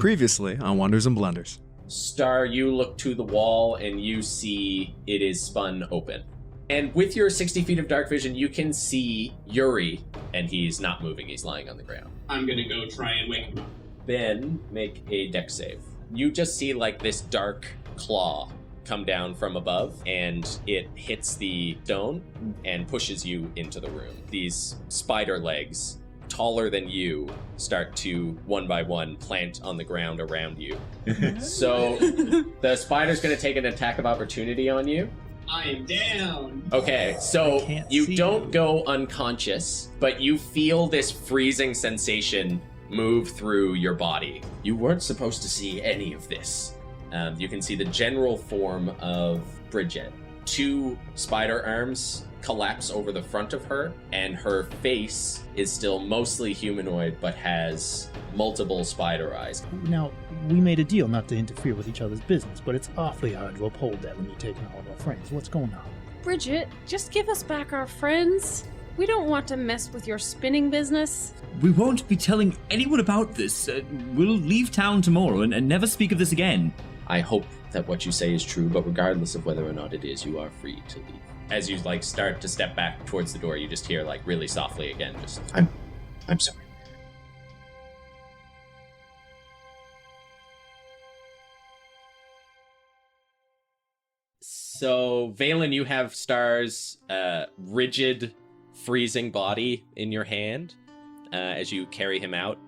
Previously on Wonders and Blunders. Star, you look to the wall and you see it is spun open. And with your 60 feet of dark vision, you can see Yuri, and he's not moving. He's lying on the ground. I'm gonna go try and wake him up. Ben, make a dex save. You just see like this dark claw come down from above, and it hits the stone and pushes you into the room. These spider legs, taller than you, start to one by one plant on the ground around you. So the spider's going to take an attack of opportunity on you. I am down. Okay, so you don't go unconscious, but you feel this freezing sensation move through your body. You weren't supposed to see any of this. You can see the general form of Bridget. 2 spider arms collapse over the front of her, and her face is still mostly humanoid, but has multiple spider eyes. Now, we made a deal not to interfere with each other's business, but it's awfully hard to uphold that when you're taking all of our friends. What's going on? Bridget, just give us back our friends. We don't want to mess with your spinning business. We won't be telling anyone about this. We'll leave town tomorrow and never speak of this again. I hope that what you say is true, but regardless of whether or not it is, you are free to leave. As you start to step back towards the door, you just hear really softly again, just I'm sorry. So, Vaelin, you have Star's rigid, freezing body in your hand as you carry him out.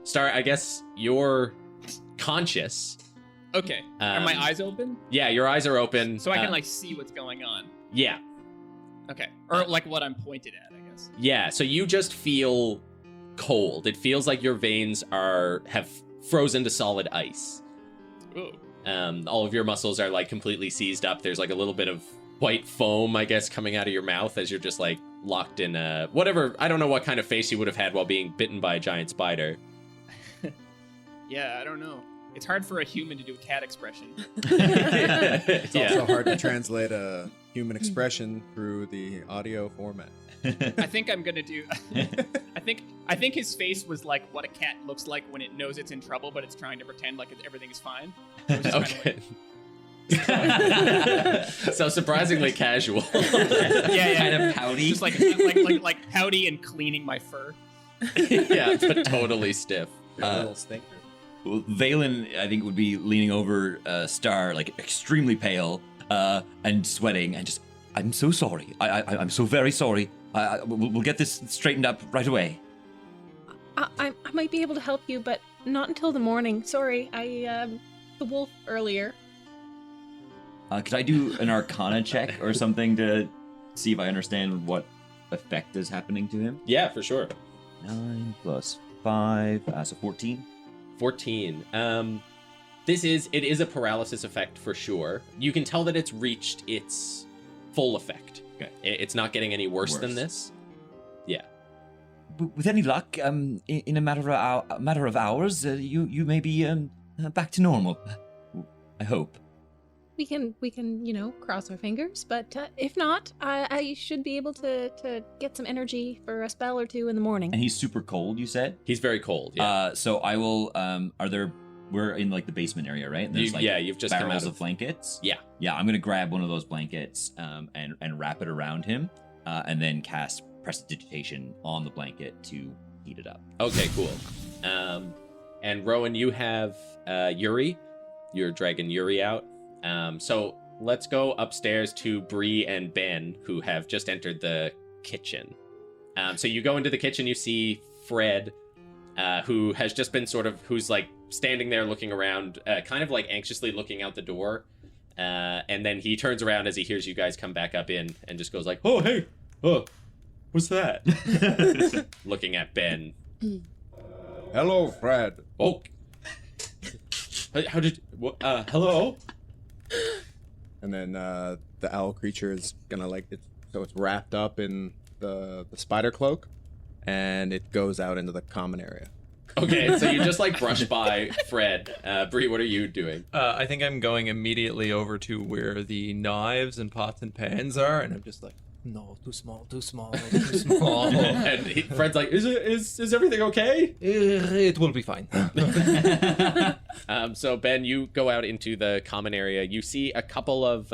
Star, I guess you're conscious. Okay. Are my eyes open? Yeah, your eyes are open. So I can see what's going on. Yeah. Okay. Or what I'm pointed at, I guess. Yeah, so you just feel cold. It feels like your veins have frozen to solid ice. Ooh. All of your muscles are completely seized up. There's a little bit of white foam, I guess, coming out of your mouth as you're just locked in whatever. I don't know what kind of face you would have had while being bitten by a giant spider. Yeah, I don't know. It's hard for a human to do a cat expression. It's also hard to translate a human expression through the audio format. I think I'm gonna do. I think his face was like what a cat looks like when it knows it's in trouble, but it's trying to pretend like everything is fine. Okay. So surprisingly casual. Yeah. Kind of pouty. Just like pouty and cleaning my fur. Yeah, but totally stiff. A little stinker. Well, Vaelin, I think, would be leaning over Star, extremely pale and sweating, and just, I'm so sorry. I'm so very sorry. We'll get this straightened up right away. I might be able to help you, but not until the morning. Sorry, the wolf earlier. Could I do an Arcana check or something to see if I understand what effect is happening to him? Yeah, for sure. 9 plus 5, so 14. 14. It is a paralysis effect for sure. You can tell that it's reached its full effect. Okay. It's not getting any worse than this. Yeah. With any luck, in a matter of hours, you may be back to normal. I hope. We can, cross our fingers, but if not, I should be able to get some energy for a spell or two in the morning. And he's super cold, you said? He's very cold, yeah. So I will, we're in the basement area, right? And there's you've just come barrels out of blankets. Yeah. Yeah, I'm going to grab one of those blankets and wrap it around him and then cast Prestidigitation on the blanket to heat it up. Okay, cool. And Rowan, you have Yuri. You're dragging Yuri out. So let's go upstairs to Bree and Ben, who have just entered the kitchen. So you go into the kitchen, you see Fred, who has just been who's standing there looking around, kind of anxiously looking out the door. And then he turns around as he hears you guys come back up in and just goes oh, hey, oh, what's that? Looking at Ben. Hello, Fred. Oh. How did, hello? And then the owl creature is gonna so it's wrapped up in the spider cloak, and it goes out into the common area. Okay, so you just brush by Fred. Bree, what are you doing? I think I'm going immediately over to where the knives and pots and pans are, and I'm just No, too small, too small, too small. And Fred's like, is everything okay? It will be fine. So Ben, you go out into the common area. You see a couple of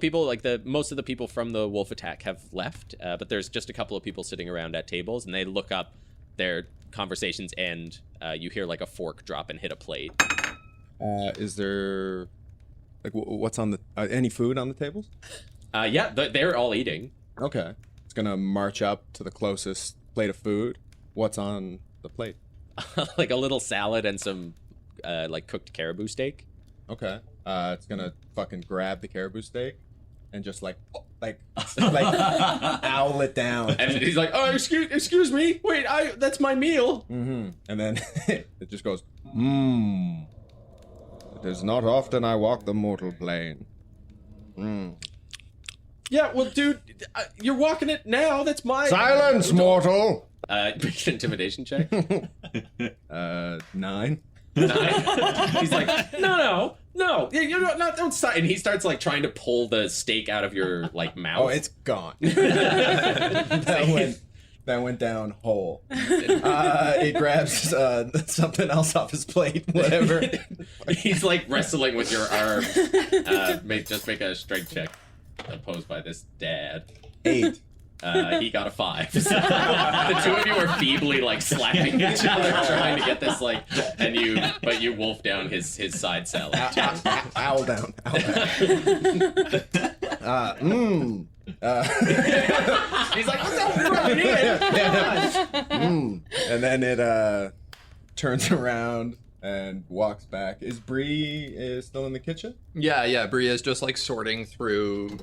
people. Like most of the people from the wolf attack have left, but there's just a couple of people sitting around at tables, and they look up. Their conversations end. You hear like a fork drop and hit a plate. Is there like what's on the any food on the tables? Yeah, they're all eating. Okay, it's gonna march up to the closest plate of food. What's on the plate? Like a little salad and some like cooked caribou steak. Okay, it's gonna fucking grab the caribou steak and just like owl it down. And he's like, "Oh, excuse me. Wait, that's my meal." Mm-hmm. And then it just goes, It is not often I walk the mortal plane. Yeah, well, dude, you're walking it now. That's my Silence, mortal! Make an intimidation check. 9. He's like, no, you're not, don't stop. And he starts like trying to pull the steak out of your like mouth. Oh, it's gone. that went down whole. It grabs something else off his plate, whatever. He's like wrestling with your arm. Make a strength check opposed by this dad. 8. He got a 5. So the two of you are feebly like slapping each other, trying to get this like, but you wolf down his side salad. Owl down. He's like, what's up, right here? And then it turns around and walks back. Is Bree still in the kitchen? Yeah, Bria is just like sorting through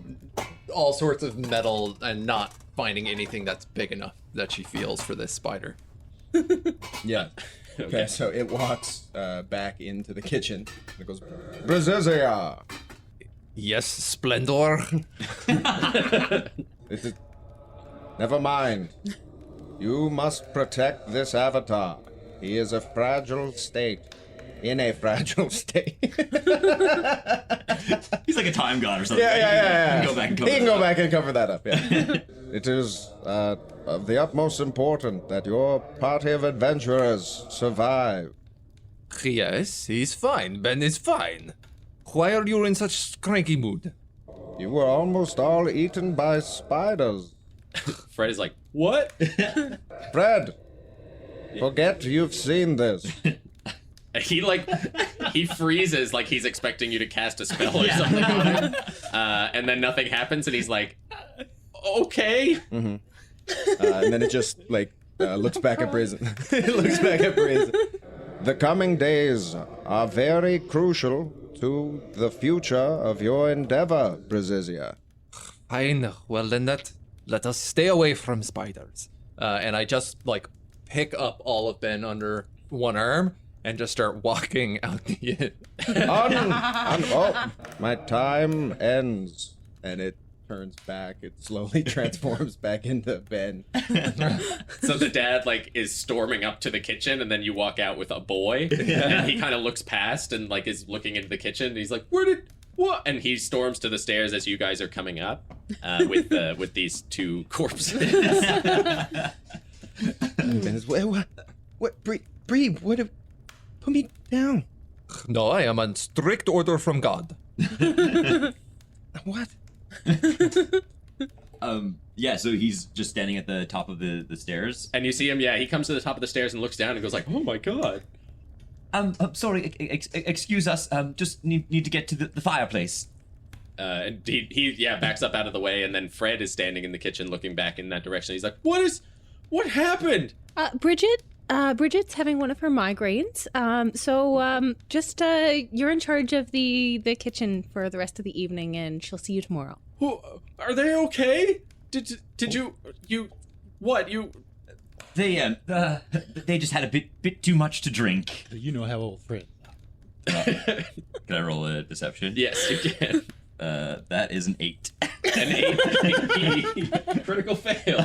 all sorts of metal and not finding anything that's big enough that she feels for this spider. Yeah. Okay, so it walks back into the kitchen. It goes, Brazizia! Yes, Splendor. Never mind. You must protect this avatar. He is a fragile state. In a fragile state. He's like a time god or something. Yeah. He can go back and cover He can that go up. back and cover that up, yeah. It is of the utmost importance that your party of adventurers survive. Yes, he's fine. Ben is fine. Why are you in such cranky mood? You were almost all eaten by spiders. Fred is like, what? Fred, forget you've seen this. He freezes like he's expecting you to cast a spell or something on him. And then nothing happens and he's like, okay. Mm-hmm. And then it just looks back at Brazen. It looks back at Brazen. The coming days are very crucial to the future of your endeavor, Brazizia. Fine. Well, then let us stay away from spiders. And I just pick up all of Ben under one arm and just start walking out the inn. Oh, my time ends. And it turns back. It slowly transforms back into Ben. So the dad is storming up to the kitchen, and then you walk out with a boy, and he kind of looks past and is looking into the kitchen. And he's like, what? And he storms to the stairs as you guys are coming up with these two corpses. What? Bree, what? Put me down. No, I am on strict order from God. What? Yeah, so he's just standing at the top of the stairs. And you see him, he comes to the top of the stairs and looks down and goes like, oh my god. Sorry, excuse us, just need to get to the fireplace. And he backs up out of the way, and then Fred is standing in the kitchen looking back in that direction. He's like, what happened? Bridget's having one of her migraines. You're in charge of the kitchen for the rest of the evening, and she'll see you tomorrow. Are they okay? Did you They just had a bit too much to drink. You know how old Fred. Can I roll a deception? Yes, you can. That is an 8. An 8. Critical fail.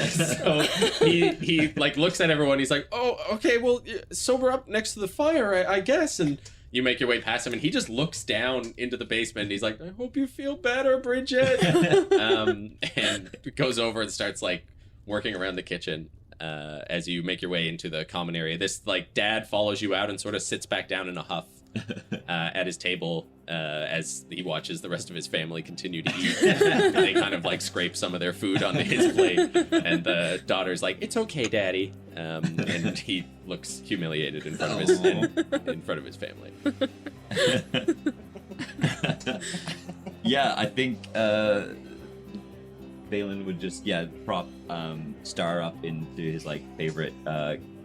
So he looks at everyone. He's like, "Oh, okay. Well, sober up next to the fire, I guess." And you make your way past him, and he just looks down into the basement. And he's like, "I hope you feel better, Bridget." And goes over and starts like working around the kitchen as you make your way into the common area. This like dad follows you out and sort of sits back down in a huff at his table as he watches the rest of his family continue to eat. They kind of like scrape some of their food onto his plate, and the daughter's like, "It's okay, Daddy," and he looks humiliated in front of his family. Yeah, I think Vaelin would just prop Star up into his like favorite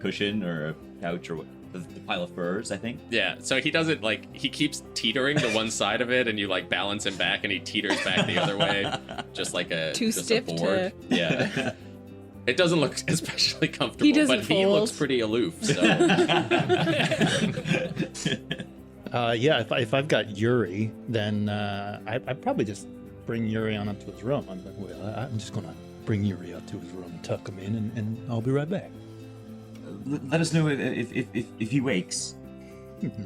cushion or couch or the pile of furs, I think. Yeah, so he doesn't like, he keeps teetering to one side of it, and you like balance him back, and he teeters back the other way, just like a Too just stiff a board. Yeah. It doesn't look especially comfortable, He doesn't but he fold. looks pretty aloof. So If I've got Yuri, then I'd probably just bring Yuri on up to his room. I'm like, well, I'm just gonna bring Yuri up to his room, tuck him in, and I'll be right back. Let us know if he wakes.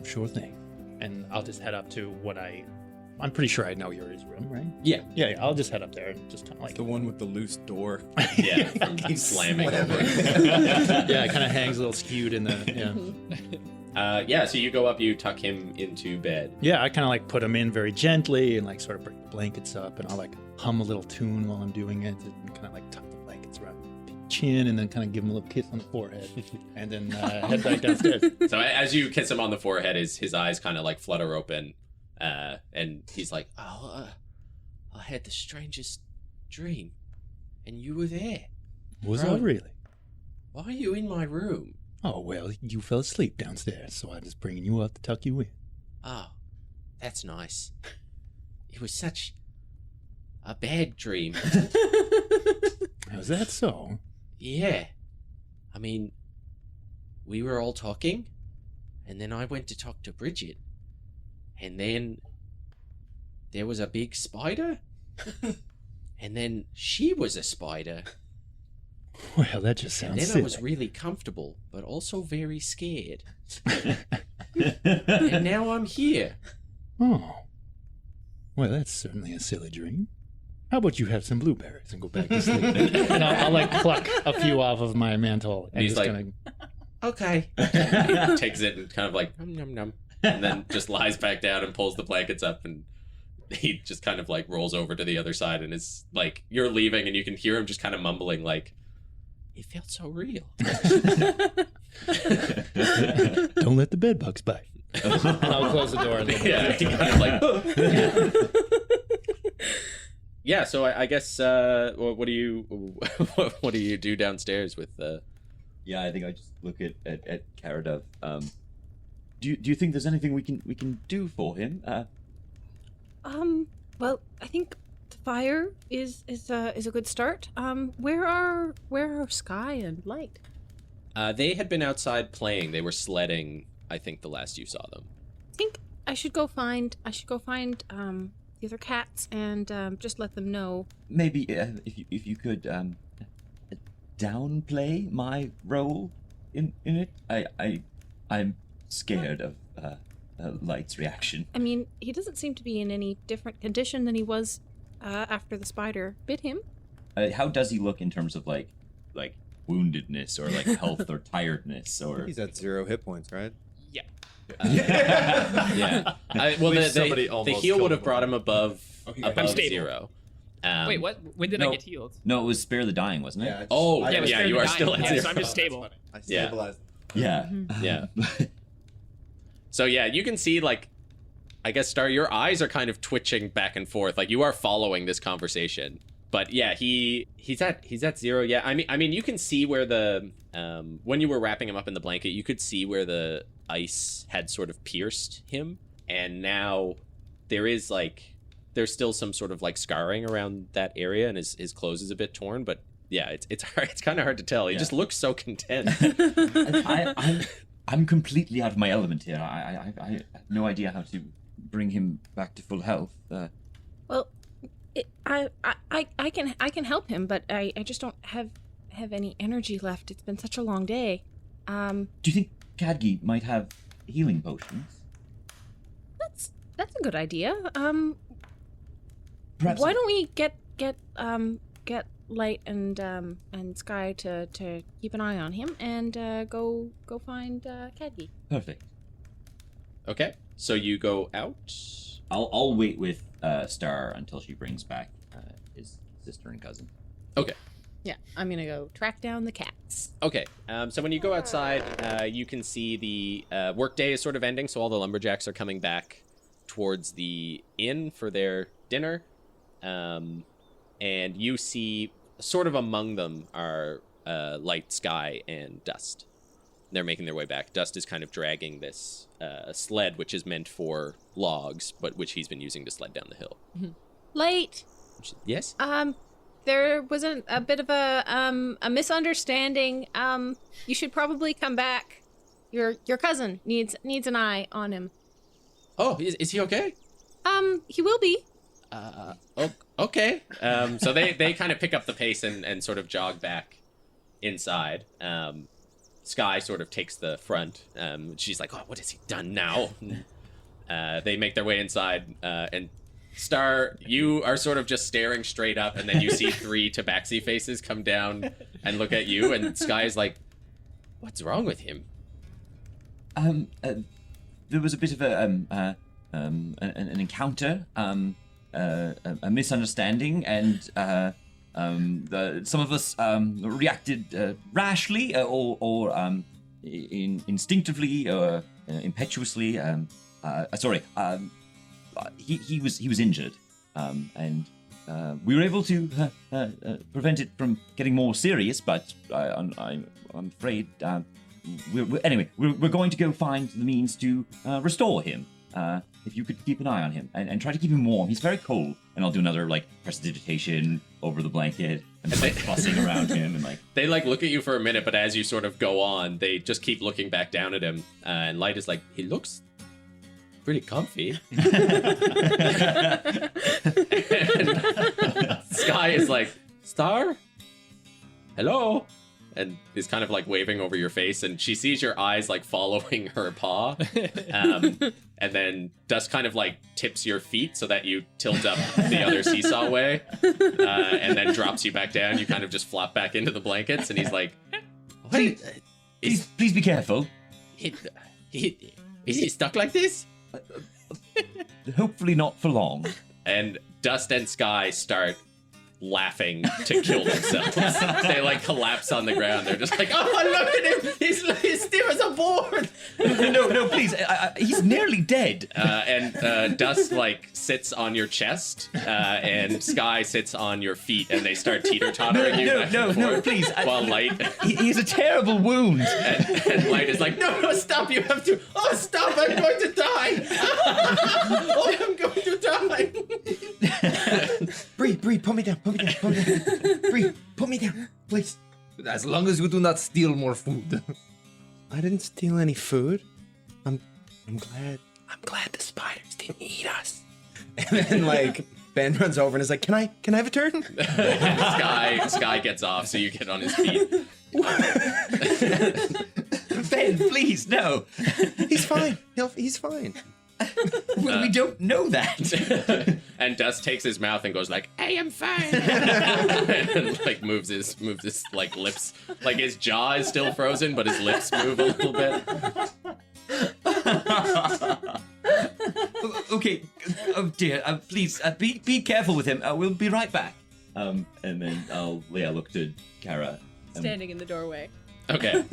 Sure thing. And I'll just head up to what I'm pretty sure I know Yuri's room, right? yeah, Yeah, I'll just head up there and just kind of like... The one with the loose door. yeah, from slamming over. yeah, it kind of hangs a little skewed in the... Yeah. So you go up, you tuck him into bed. Yeah, I kind of like put him in very gently and like sort of bring the blankets up, and I'll like hum a little tune while I'm doing it, and kind of like tuck the blankets around the chin, and then kind of give him a little kiss on the forehead, and then head back downstairs. So as you kiss him on the forehead, his eyes kind of like flutter open, and he's like, "Oh, I had the strangest dream, and you were there. Was I really? Why are you in my room?" Oh, well, you fell asleep downstairs, so I'm just bringing you up to tuck you in. "Oh, that's nice. It was such a bad dream." Is that so? "Yeah. I mean, we were all talking, and then I went to talk to Bridget, and then there was a big spider, and then she was a spider, Well, that just and sounds then silly. I was really comfortable, but also very scared. And now I'm here." Oh. Well, that's certainly a silly dream. How about you have some blueberries and go back to sleep? And I'll like pluck a few off of my mantle. And He's just like- kinda... "Okay." He takes it and kind of like, "Num, num, num," and then just lies back down and pulls the blankets up, and he just kind of like rolls over to the other side, and is like, you're leaving, and you can hear him just kind of mumbling like, "It felt so real." Don't let the bed bugs bite. And I'll close the door a little bit. Yeah, he kind of like. Yeah, so I guess what do you do downstairs with Yeah, I think I just look at Cara. Do you think there's anything we can do for him? Well, I think the fire is a good start. Where are Sky and Light? They had been outside playing. They were sledding, I think, the last you saw them. I think I should go find the other cats and just let them know. Maybe if you could downplay my role in it. I'm scared of Light's reaction. I mean, he doesn't seem to be in any different condition than he was after the spider bit him. How does he look in terms of like woundedness or like health or tiredness or? He's at 0 hit points, right? Yeah. Yeah. Well, least the somebody heal almost would killed have him. brought him above I'm stable. 0. Wait, what? When did I no. get healed? No, it was Spare the Dying, wasn't it? Yeah. Oh, I yeah, it was fairly you are dying. still at Yeah, 0. so I'm just stable. I Yeah. stabilized. Yeah. Yeah. So yeah, you can see like, I guess Star, your eyes are kind of twitching back and forth. Like you are following this conversation. But yeah, he's at 0. Yeah, I mean, you can see where the when you were wrapping him up in the blanket, you could see where the ice had sort of pierced him, and now there's still some sort of like scarring around that area, and his clothes is a bit torn. But yeah, it's hard, it's kind of hard to tell. He Yeah. just looks so content. I'm completely out of my element here. I have no idea how to bring him back to full health. Well, I can help him, but I just don't have any energy left. It's been such a long day. Do you think Kadgi might have healing potions? That's a good idea. Perhaps Why don't we get Light and Sky to keep an eye on him and go find Cadgy. Perfect. Okay, so you go out. I'll wait with Star until she brings back his sister and cousin. Okay. Yeah, I'm gonna go track down the cats. Okay, so when you go outside, you can see the workday is sort of ending, so all the lumberjacks are coming back towards the inn for their dinner. And you see, sort of among them are Light, Sky, and Dust. They're making their way back. Dust is kind of dragging this sled, which is meant for logs, but which he's been using to sled down the hill. Light. Yes? There was a bit of a misunderstanding. You should probably come back. Your cousin needs an eye on him. Oh, is he okay? He will be. Okay. So they kind of pick up the pace and sort of jog back inside. Sky sort of takes the front. She's like, oh, what has he done now? They make their way inside, and Star, you are sort of just staring straight up, and then you see 3 tabaxi faces come down and look at you, and Sky's like, what's wrong with him? There was a bit of an encounter, a misunderstanding, and some of us reacted rashly or instinctively or impetuously. He was injured, and we were able to prevent it from getting more serious. But I'm afraid we're going to go find the means to restore him. If you could keep an eye on him and try to keep him warm. He's very cold. And I'll do another prestidigitation over the blanket and fussing around him and They look at you for a minute, but as you sort of go on, they just keep looking back down at him. And Light is like, he looks pretty comfy. And Sky is like, Star? Hello? And is kind of waving over your face, and she sees your eyes following her paw. And then Dust kind of tips your feet so that you tilt up the other seesaw way, and then drops you back down. You kind of just flop back into the blankets, and he's like, please be careful. Is he stuck like this? Hopefully not for long. And Dust and Sky start laughing to kill themselves. They collapse on the ground. They're just like, oh, look at him! He's stiff as a board. No, please. He's nearly dead. And Dust sits on your chest, and Sky sits on your feet, and they start teeter-tottering you back and forth. Please. While Light, he has a terrible wound. And Light is like, no, stop! You have to. Oh, stop! I'm going to die. Oh, I'm going to die. Bree, put me down. Bree, put me down, please. As long as you do not steal more food. I didn't steal any food. I'm glad the spiders didn't eat us. And then Ben runs over and is like, Can I have a turn? Sky gets off, so you get on his feet. Ben, please, no. He's fine. He's fine. We don't know that. And Dust takes his mouth and goes I am fine. And moves his lips. His jaw is still frozen, but his lips move a little bit. Okay. Oh dear. Please be careful with him. We'll be right back. And then I'll look to Cara. Standing in the doorway. Okay.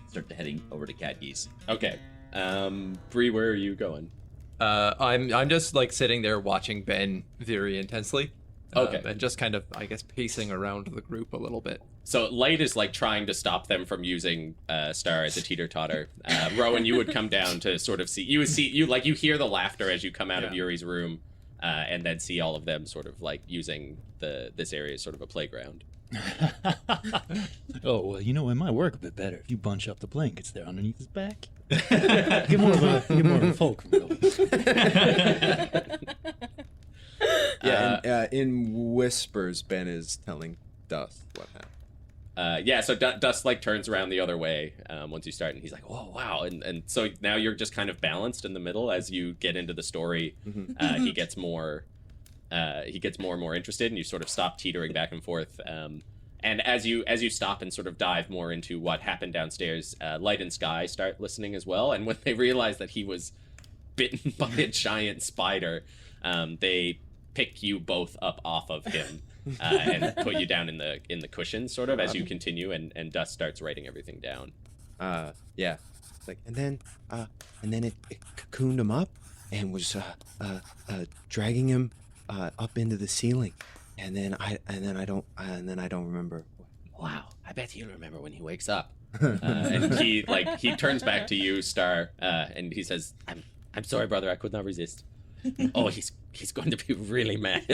Start heading over to Cadgy's. Okay. Bree, where are you going? I'm just sitting there watching Ben very intensely. Okay. And just kind of, I guess, pacing around the group a little bit. So Light is trying to stop them from using Star as a teeter-totter. Rowan, you would come down to sort of see. You hear the laughter as you come out of Yuri's room, and then see all of them sort of this area as sort of a playground. Oh, well, it might work a bit better if you bunch up the blankets there underneath his back. Get more of a fulcrum going. Yeah, and in whispers, Ben is telling Dust what happened. Yeah, so Dust like turns around the other way once you start, and he's like, "Oh wow!" And so now you're just kind of balanced in the middle as you get into the story. He gets more and more interested, and you sort of stop teetering back and forth. And as you stop and sort of dive more into what happened downstairs, Light and Sky start listening as well. And when they realize that he was bitten by a giant spider, they pick you both up off of him. And put you down in the cushions, sort of, as you continue, and Dust starts writing everything down. Yeah. It's like, and then it cocooned him up and was dragging him up into the ceiling, and then I don't remember. Wow, I bet he'll remember when he wakes up. And he turns back to you, Star, and he says, "I'm sorry, brother, I could not resist." Oh, he's going to be really mad.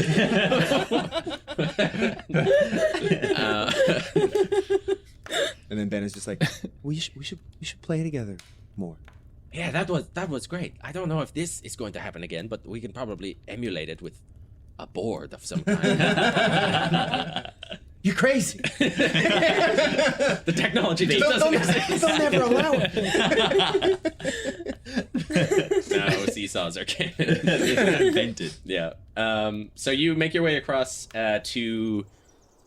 And then Ben is just like, we should play together more. Yeah, that was great. I don't know if this is going to happen again, but we can probably emulate it with a board of some kind. You're crazy. The technology doesn't exist. They'll never allow it. No, seesaws are canon. Invented. Yeah. So you make your way across to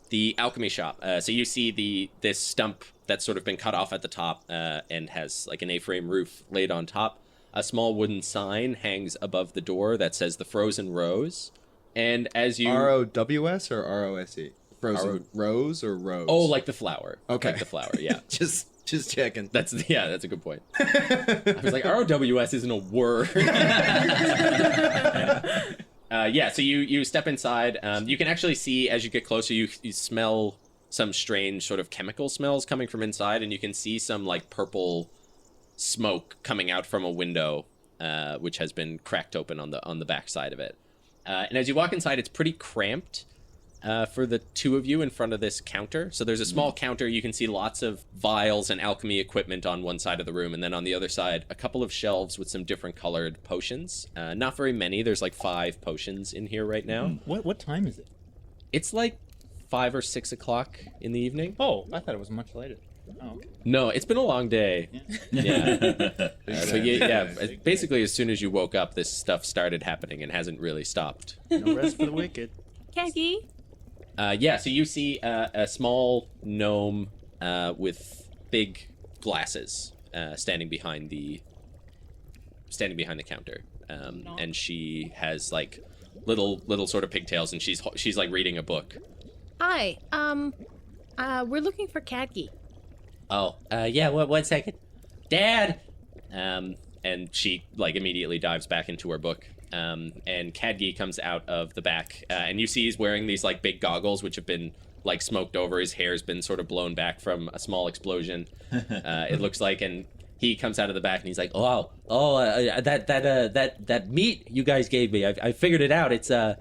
the alchemy shop. So you see this stump that's sort of been cut off at the top and has like an A-frame roof laid on top. A small wooden sign hangs above the door that says the Frozen Rose. And as you ROWS or ROSE? Frozen rose or rose? Oh, like the flower. Okay. Like the flower, yeah. just checking. That's a good point. I was like, ROWS isn't a word. Yeah, so you step inside. You can actually see as you get closer, you smell some strange sort of chemical smells coming from inside, and you can see some like purple smoke coming out from a window, which has been cracked open on the back side of it. And as you walk inside, it's pretty cramped. For the two of you in front of this counter. So there's a small counter. You can see lots of vials and alchemy equipment on one side of the room. And then on the other side, a couple of shelves with some different colored potions. Not very many. There's like 5 potions in here right now. What time is it? It's like 5 or 6 o'clock in the evening. Oh, I thought it was much later. Oh, okay. No, it's been a long day. Yeah. Basically, as soon as you woke up, this stuff started happening and hasn't really stopped. No rest for the wicked. Keggy. So you see a small gnome with big glasses standing behind the counter, and she has like little sort of pigtails, and she's like reading a book. Hi. We're looking for Keggy. Oh, yeah. One second, Dad. And she like immediately dives back into her book. And Kadgi comes out of the back, and you see he's wearing these like big goggles, which have been like smoked over. His hair's been sort of blown back from a small explosion. It looks like, and he comes out of the back and he's like, that meat you guys gave me, I figured it out. It's a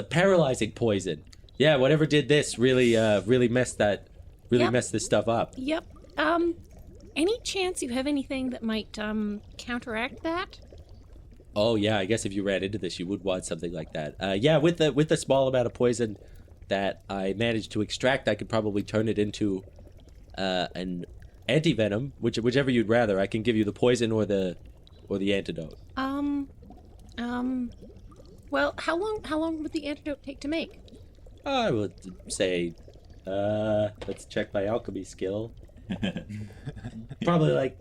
paralyzing poison. Yeah, whatever did this really messed this stuff up. Yep. Any chance you have anything that might counteract that? Oh yeah, I guess if you ran into this, you would want something like that. Yeah, with the small amount of poison that I managed to extract, I could probably turn it into an anti-venom, whichever you'd rather. I can give you the poison or the antidote. Well, how long would the antidote take to make? I would say, let's check my alchemy skill. Probably like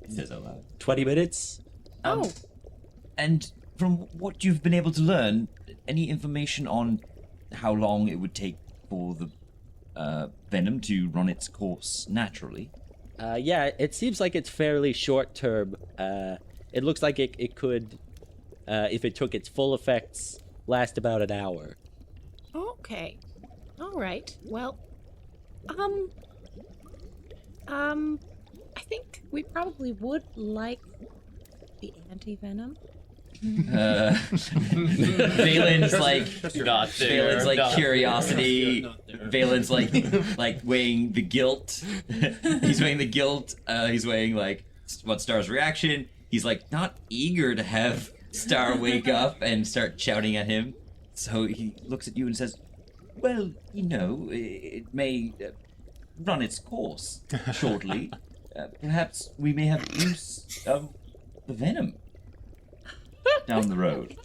20 minutes. And from what you've been able to learn, any information on how long it would take for the venom to run its course naturally? Yeah, it seems like it's fairly short term. It looks like it could, if it took its full effects, last about an hour. Okay. All right. Well, I think we probably would like the anti-venom. Vaelin's like not there. Vaelin's like curiosity. Vaelin's like weighing the guilt. He's weighing the guilt. He's weighing like what Star's reaction. He's like not eager to have Star wake up and start shouting at him. So he looks at you and says, "Well, you know, it may run its course shortly, perhaps we may have use of the venom down the road.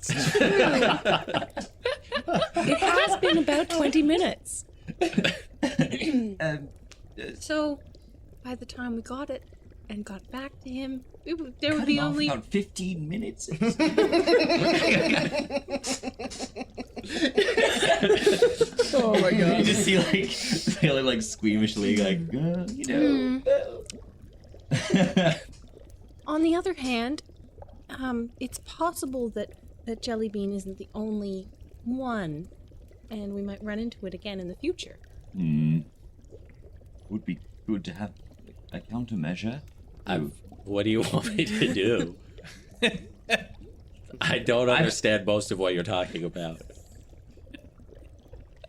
It has been about 20 minutes. Um, So, by the time we got it and got back to him, there would be only... about 15 minutes. Oh my You god. just see like feeling like squeamishly, like On the other hand, it's possible that Jellybean isn't the only one, and we might run into it again in the future. Would be good to have a countermeasure. What do you want me to do? I don't understand most of what you're talking about.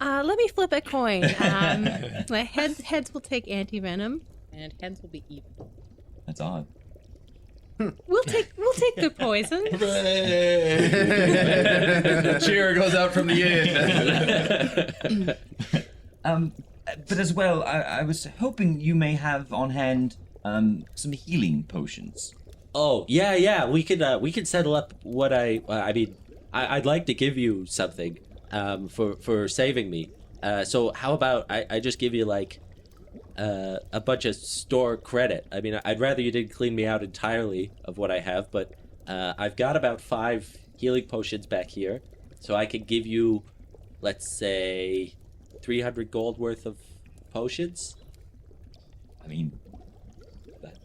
Let me flip a coin. Heads will take anti-venom, and heads will be even. That's odd. We'll take the poison. Cheer goes out from the inn. But as well, I was hoping you may have on hand some healing potions. Oh, yeah, we could settle up what I'd like to give you something for saving me. So how about I just give you like a bunch of store credit. I mean, I'd rather you didn't clean me out entirely of what I have, but I've got about 5 healing potions back here, so I could give you, let's say, 300 gold worth of potions. I mean,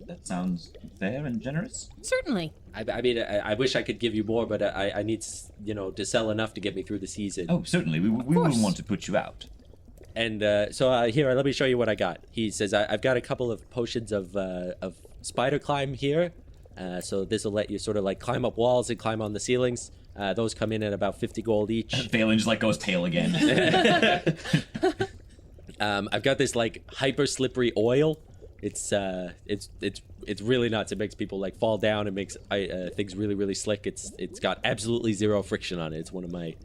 that sounds fair and generous. Certainly. I mean, I wish I could give you more, but I need, to sell enough to get me through the season. Oh, certainly. We wouldn't want to put you out. And so here, let me show you what I got. He says, I've got a couple of potions of spider climb here. So this will let you sort of like climb up walls and climb on the ceilings. Those come in at about 50 gold each. Vaelin just like goes pale again. I've got this like hyper slippery oil. It's really nuts. It makes people like fall down. It makes things really, really slick. It's got absolutely 0 friction on it. It's one of my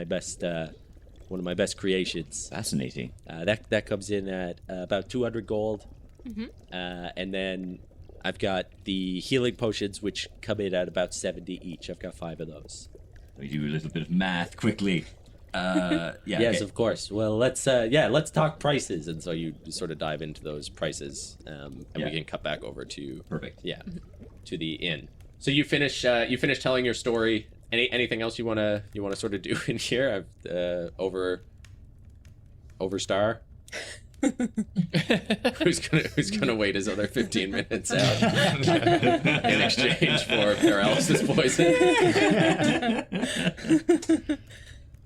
best creations. Fascinating. That comes in at about 200 gold. Mm-hmm. And then I've got the healing potions, which come in at about 70 each. I've got 5 of those. We do a little bit of math quickly. Yeah. Yes, okay. of course. Well, let's talk prices, and so you sort of dive into those prices, and we can cut back over to Perfect. Yeah, to the inn. So you finish telling your story. Anything else you wanna sort of do in here? Over Star. who's gonna wait his other 15 minutes out in exchange for paralysis poison?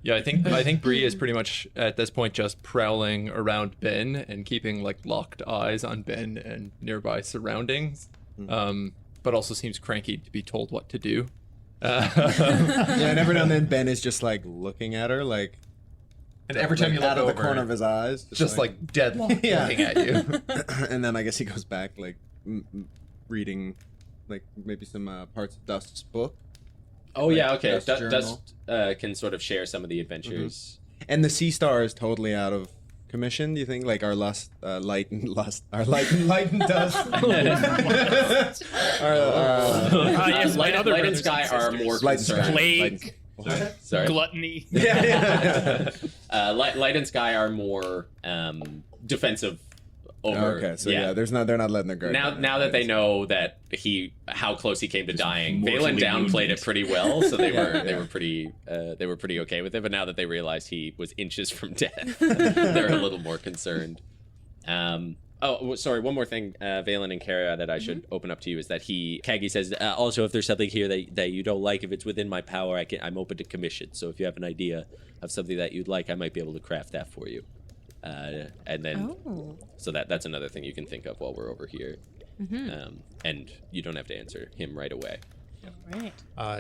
Yeah, I think Bree is pretty much at this point just prowling around Ben and keeping like locked eyes on Ben and nearby surroundings, but also seems cranky to be told what to do. Yeah, and every now and then Ben is just like looking at her, like, And every time you look out of the over, corner of his eyes, just like deadlocked Yeah. looking at you. and then I guess he goes back, like, reading, like, maybe some parts of Dust's book. Oh yeah, okay. Dust's journal. Dust can sort of share some of the adventures. And the Sea Star is totally out of commission. Do you think, like, our light and dust? Yes, my Light other and brothers Sky and are sisters. more Light and concerned. Sky. Plague, Sorry. gluttony. Yeah. Light and Sky are more defensive. Over. Okay, so yeah, they're not letting their guard down. Now that they know that how close he came to dying, mortally Vaelin downplayed wounded. it pretty well, so they were pretty okay with it. But now that they realized he was inches from death, they're a little more concerned. Sorry, one more thing, Vaelin and Cara, that I should open up to you is that Kagi says also if there's something here that you don't like, if it's within my power, I'm open to commission. So if you have an idea of something that you'd like, I might be able to craft that for you. And then, so that's another thing you can think of while we're over here. Mm-hmm. And you don't have to answer him right away. Right.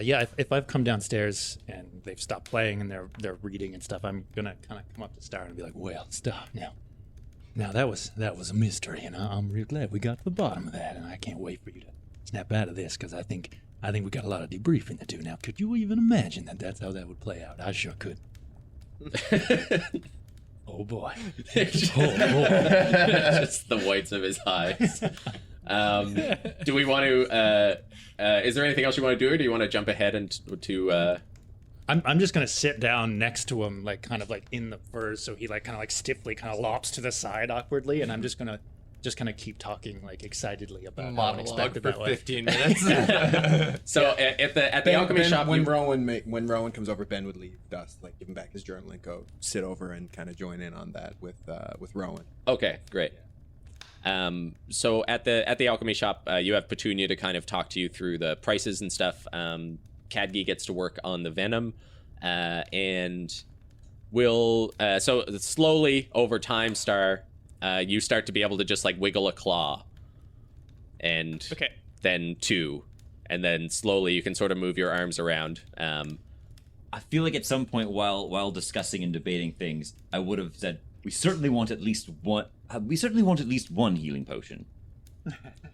Yeah, if I've come downstairs and they've stopped playing and they're reading and stuff, I'm gonna kind of come up to Star and be like, "Well, Star, now that was a mystery, and I'm real glad we got to the bottom of that, and I can't wait for you to snap out of this because I think we got a lot of debriefing to do now. Could you even imagine that's how that would play out? I sure could." Oh boy. Just the whites of his eyes. Do we want to? Is there anything else you want to do, or do you want to jump ahead and to? I'm just gonna sit down next to him, like kind of like in the furs, so he like kind of like stiffly kind of lops to the side awkwardly, and I'm just gonna keep talking like excitedly about how Monologue unexpected for that was. 15 minutes. So at the alchemy shop, when you- Rowan comes over, Ben would leave Dust, like give him back his journal and go sit over and kind of join in on that with Rowan. Okay, great. So at the alchemy shop, you have Petunia to kind of talk to you through the prices and stuff. Cadgi gets to work on the venom, and will so slowly over time, Star, you start to be able to just like wiggle a claw, and Okay. then two, and then slowly you can sort of move your arms around. I feel like at some point while discussing and debating things, I would have said we certainly want at least one. We certainly want at least one healing potion.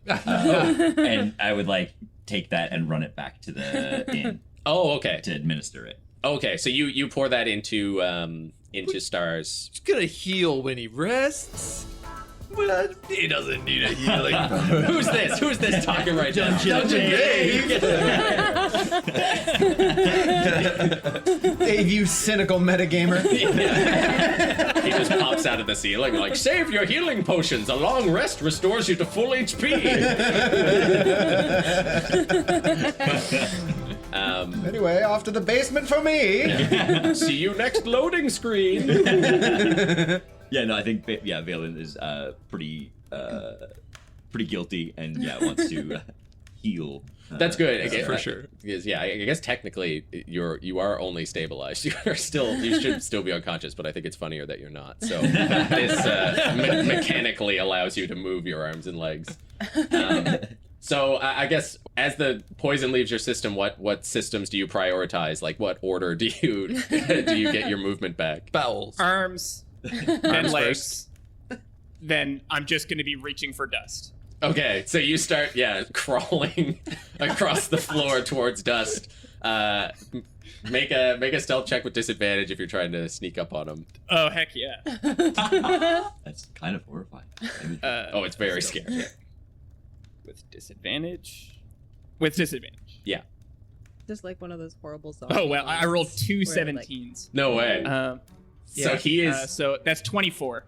And I would like take that and run it back to the inn Oh, okay. to administer it. Okay, so you pour that into Star's. He's gonna heal when he rests. But he doesn't need a healing. Who's this? Who's this talking right now? Dave, you cynical metagamer. He just pops out of the ceiling like, save your healing potions. A long rest restores you to full HP. Anyway, off to the basement for me. See you next loading screen. Yeah, no, I think Vaelin is pretty guilty and wants to heal. That's good. That's for sure. Because, I guess technically you are only stabilized. You should still be unconscious, but I think it's funnier that you're not. So this mechanically allows you to move your arms and legs. So I guess as the poison leaves your system, what systems do you prioritize? Like what order do you get your movement back? Bowels. Arms, then Arms legs. Then I'm just gonna be reaching for Dust. Okay, so you start crawling across the floor towards Dust. Make a stealth check with disadvantage if you're trying to sneak up on him. Oh heck yeah! That's kind of horrifying. Oh, it's very scary. With disadvantage. With disadvantage. Yeah. Just like one of those horrible zombies. Oh well, I rolled two where, like, 17s. No way. So he is so that's 24.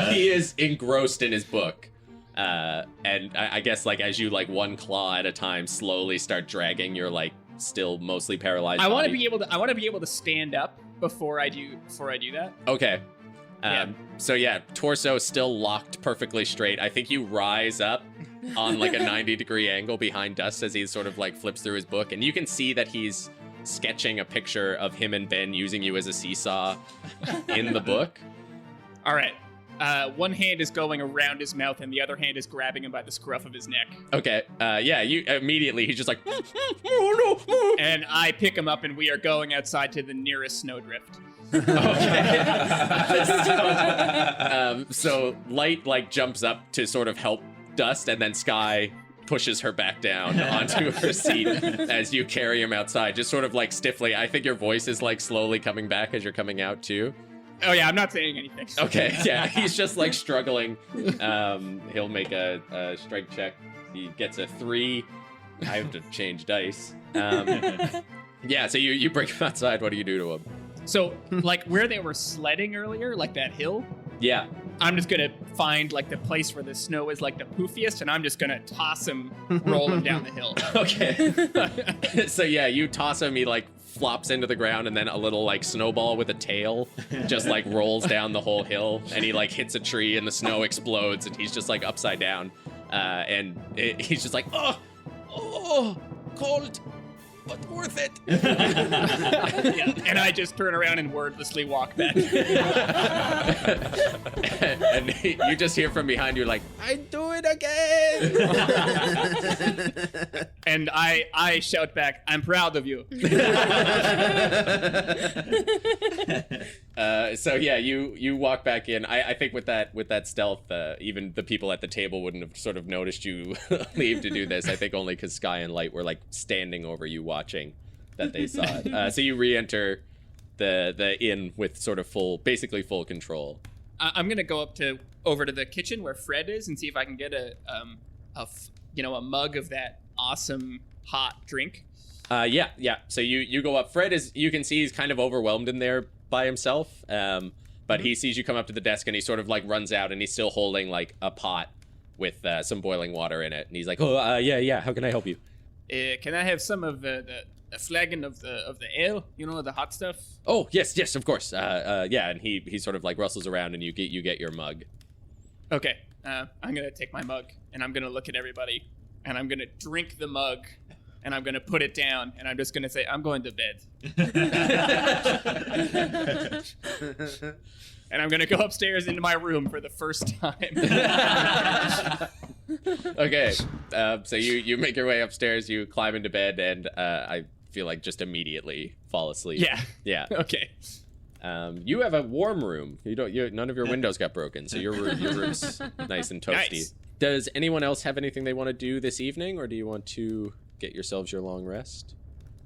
he is engrossed in his book. And I guess like as you like one claw at a time slowly start dragging your like still mostly paralyzed I want to body. be able to stand up before I do that. Okay. Yeah. So torso still locked perfectly straight. I think you rise up on like a 90-degree angle behind Dust as he sort of like flips through his book, and you can see that he's sketching a picture of him and Ben using you as a seesaw in the book. All right. One hand is going around his mouth, and the other hand is grabbing him by the scruff of his neck. Okay. You immediately he's just like, oh no. And I pick him up, and we are going outside to the nearest snowdrift. Okay. So Light like jumps up to sort of help Dust, and then Sky pushes her back down onto her seat as you carry him outside, just sort of like stiffly. I think your voice is like slowly coming back as you're coming out too. Oh yeah, I'm not saying anything. Okay, yeah, he's just like struggling. He'll make a strength check. He gets a 3. I have to change dice. So you bring him outside. What do you do to him? So, like where they were sledding earlier, like that hill, Yeah. I'm just gonna find like the place where the snow is like the poofiest, and I'm just gonna toss him, roll him down the hill. Okay. So you toss him, he like flops into the ground, and then a little like snowball with a tail just like rolls down the whole hill, and he like hits a tree and the snow explodes, and he's just like upside down. He's just like, oh, cold, but worth it. Yeah, and I just turn around and wordlessly walk back. And you just hear from behind you like, I do it again. And I shout back, I'm proud of you. You walk back in. I think with that stealth, even the people at the table wouldn't have sort of noticed you leave to do this. I think only because Sky and Light were like standing over you watching that they saw it. So you re-enter the inn with sort of basically full control. I'm gonna go over to the kitchen where Fred is and see if I can get a mug of that awesome hot drink. Yeah. So you go up. Fred you can see he's kind of overwhelmed in there by himself. But he sees you come up to the desk and he sort of like runs out and he's still holding like a pot with some boiling water in it. And he's like, oh, yeah. How can I help you? Can I have some of the flagon of the ale? You know, the hot stuff. Oh, yes, of course. Yeah. And he sort of like rustles around and you get your mug. Okay. I'm gonna take my mug and I'm gonna look at everybody and I'm gonna drink the mug. And I'm going to put it down, and I'm just going to say, I'm going to bed. And I'm going to go upstairs into my room for the first time. Okay. So you make your way upstairs, you climb into bed, and I feel like just immediately fall asleep. Yeah. Okay. You have a warm room. None of your windows got broken, so your room's nice and toasty. Nice. Does anyone else have anything they want to do this evening, or do you want to get yourselves your long rest?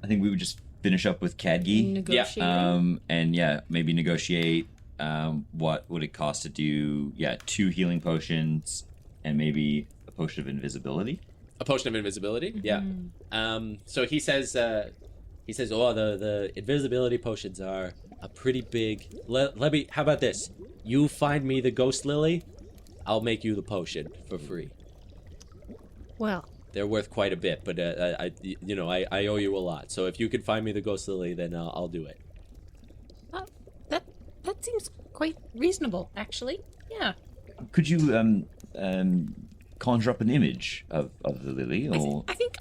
I think we would just finish up with Cadgi. Negotiating. And maybe negotiate what would it cost to do 2 healing potions and maybe a potion of invisibility. A potion of invisibility? Yeah. So he says, oh, the invisibility potions are a pretty big. Let me. How about this? You find me the ghost lily, I'll make you the potion for free. Well, they're worth quite a bit, but I owe you a lot. So if you could find me the ghost lily, then I'll do it. That seems quite reasonable, actually. Yeah. Could you conjure up an image of the lily, or I think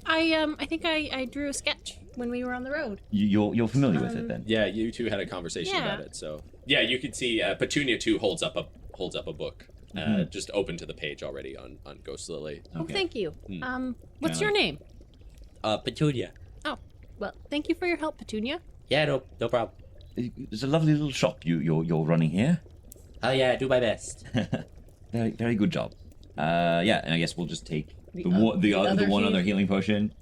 I drew a sketch when we were on the road. you're familiar with it then? Yeah, you two had a conversation about it. So yeah, you could see Petunia too holds up a book, just open to the page already on Ghost Lily. Oh, thank you. Mm. What's your name? Petunia. Oh, well, thank you for your help, Petunia. Yeah, no problem. It's a lovely little shop you're running here. Oh yeah, I do my best. Very very good job. And I guess we'll just take the one other healing potion.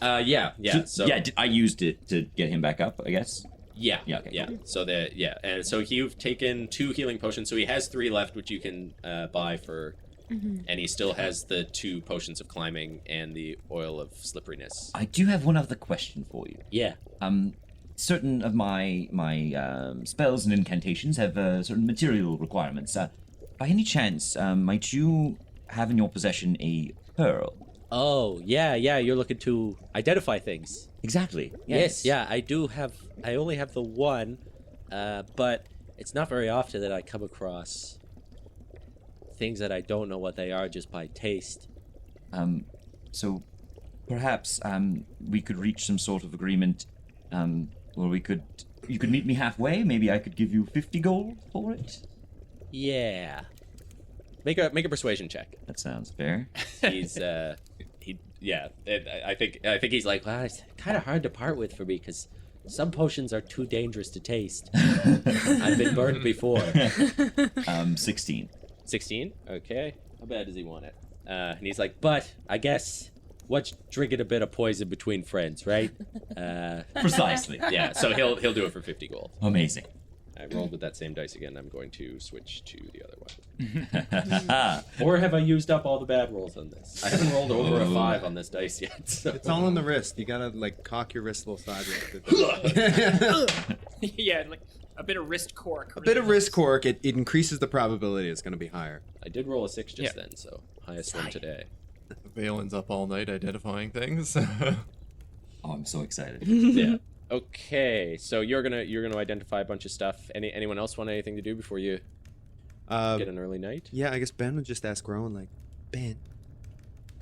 Yeah. So I used it to get him back up, I guess. Yeah. Okay, Yeah. cool. So and so you've taken 2 healing potions. So he has 3 left, which you can buy for, and he still has the 2 potions of climbing and the oil of slipperiness. I do have one other question for you. Yeah. Certain of my spells and incantations have certain material requirements. By any chance, might you have in your possession a pearl? Oh, yeah. You're looking to identify things. Exactly. Yes. Yeah. I do have. I only have the one, but it's not very often that I come across things that I don't know what they are just by taste. So perhaps we could reach some sort of agreement, where you could meet me halfway. Maybe I could give you 50 gold for it. Yeah. Make a persuasion check. That sounds fair. He's I think he's like, well, it's kind of hard to part with for me because some potions are too dangerous to taste. I've been burned before. 16. 16? Okay. How bad does he want it? And he's like, but I guess what's drinking a bit of poison between friends, right? Precisely. Yeah. So he'll do it for 50 gold. Amazing. I rolled with that same dice again. I'm going to switch to the other one. Or have I used up all the bad rolls on this? I haven't rolled over a 5 on this dice yet. So. It's all in the wrist. You gotta like cock your wrist a little sideways. Yeah, like a bit of wrist cork. A bit of wrist cork. It increases the probability it's gonna be higher. I did roll a 6 just then, so highest one today. Vaelin's up all night identifying things. Oh, I'm so excited. Yeah. Okay, so you're gonna identify a bunch of stuff. Anyone else want anything to do before you get an early night? Yeah, I guess Ben would just ask Rowan, like, Ben.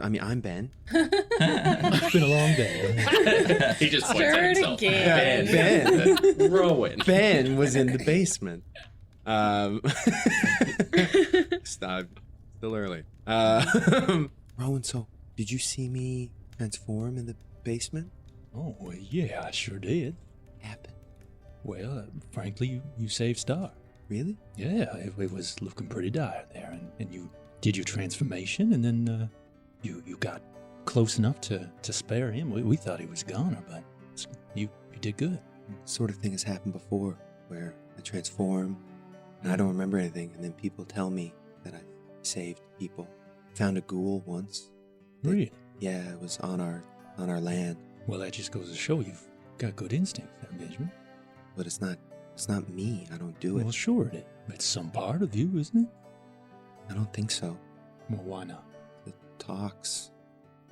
I mean, I'm Ben. It's been a long day. He just points at Start himself. again. Ben. Rowan. Ben was in the basement. Stop. Still early. Rowan, so did you see me transform in the basement? Oh, well, yeah, I sure did. Happened. Well, frankly, you saved Star. Really? Yeah, it was looking pretty dire there, and you did your transformation, and then you got close enough to spare him. We thought he was gone, but you did good. sort of thing has happened before, where I transform and I don't remember anything, and then people tell me that I saved people. Found a ghoul once. Really? Yeah, it was on our land, Well, that just goes to show you've got good instincts there, Benjamin. but it's not me. I don't do it. Well, sure it is. It's some part of you, isn't it? I don't think so. Well, why not? It talks.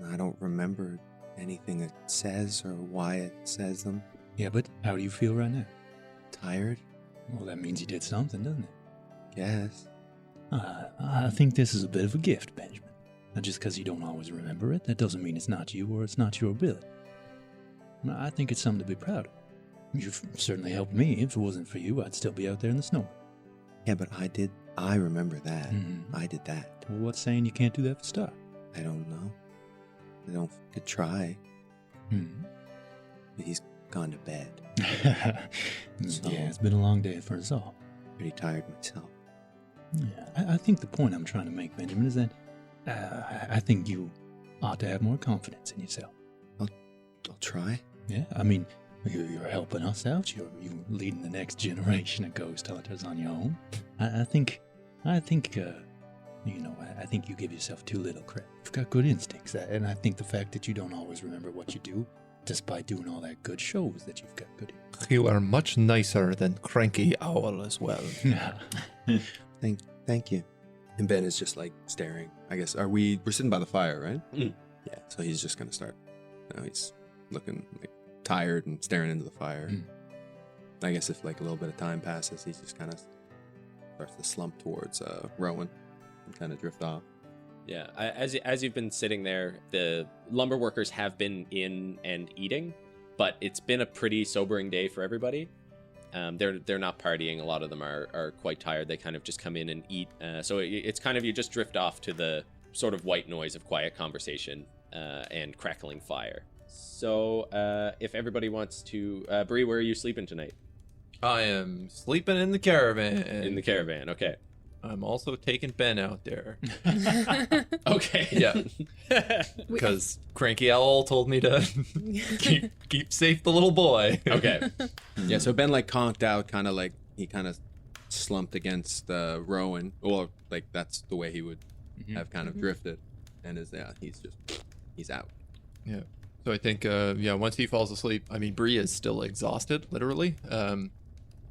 I don't remember anything it says or why it says them. Yeah, but how do you feel right now? Tired? Well, that means you did something, doesn't it? Guess. I think this is a bit of a gift, Benjamin. And just because you don't always remember it, that doesn't mean it's not you or it's not your ability. I think it's something to be proud of. You've certainly helped me. If it wasn't for you, I'd still be out there in the snow. Yeah, but I remember that. Mhm. I did that. Well, what's saying you can't do that for Star? I don't know. Could try. Hmm. But he's gone to bed. Yeah, it's been a long day for us all. Pretty tired myself. Yeah, I think the point I'm trying to make, Benjamin, is that I think you ought to have more confidence in yourself. I'll try. Yeah, I mean, you're helping us out. You're leading the next generation of ghost hunters on your own. I think you give yourself too little credit. You've got good instincts, and I think the fact that you don't always remember what you do, despite doing all that good, shows that you've got good. You are much nicer than Cranky Owl as well. Thank you. And Ben is just like staring. I guess we're sitting by the fire, right? Mm. Yeah. So he's just gonna start. He's looking like tired and staring into the fire. Mm. I guess if like a little bit of time passes, he just kind of starts to slump towards Rowan and kind of drift off. Yeah, as you've been sitting there, the lumber workers have been in and eating, but it's been a pretty sobering day for everybody. They're not partying. A lot of them are quite tired. They kind of just come in and eat. So it's kind of, you just drift off to the sort of white noise of quiet conversation and crackling fire. So if everybody wants to, Bree, where are you sleeping tonight? I am sleeping in the caravan. In the caravan, okay. I'm also taking Ben out there. Okay. Yeah. Because Cranky Owl told me to keep safe the little boy. Okay. Yeah. So Ben like conked out, kind of like he kind of slumped against Rowan, or like that's the way he would have kind of drifted, and he's out. Yeah. So I think, once he falls asleep, I mean, Bree is still exhausted, literally.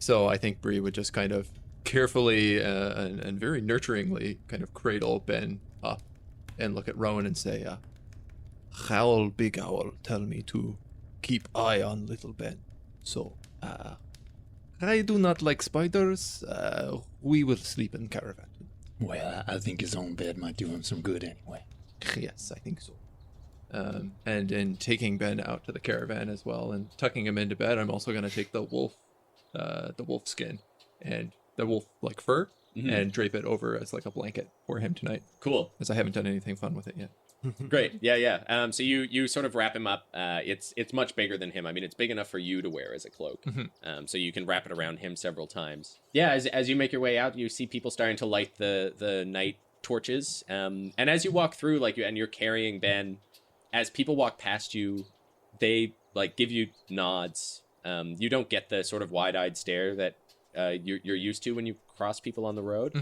So I think Bree would just kind of carefully and very nurturingly kind of cradle Ben up and look at Rowan and say, Howl, Big Owl, tell me to keep eye on little Ben. So, I do not like spiders. We will sleep in caravan. Well, I think his own bed might do him some good anyway. Yes, I think so. And in taking Ben out to the caravan as well and tucking him into bed, I'm also going to take the wolf skin and the wolf like fur and drape it over as like a blanket for him tonight. Cool. As I haven't done anything fun with it yet. Great. Yeah. So you sort of wrap him up. It's much bigger than him. I mean, it's big enough for you to wear as a cloak. So you can wrap it around him several times. Yeah. As you make your way out, you see people starting to light the night torches. And as you walk through, and you're carrying Ben, as people walk past you, they give you nods. You don't get the sort of wide-eyed stare that you're used to when you cross people on the road.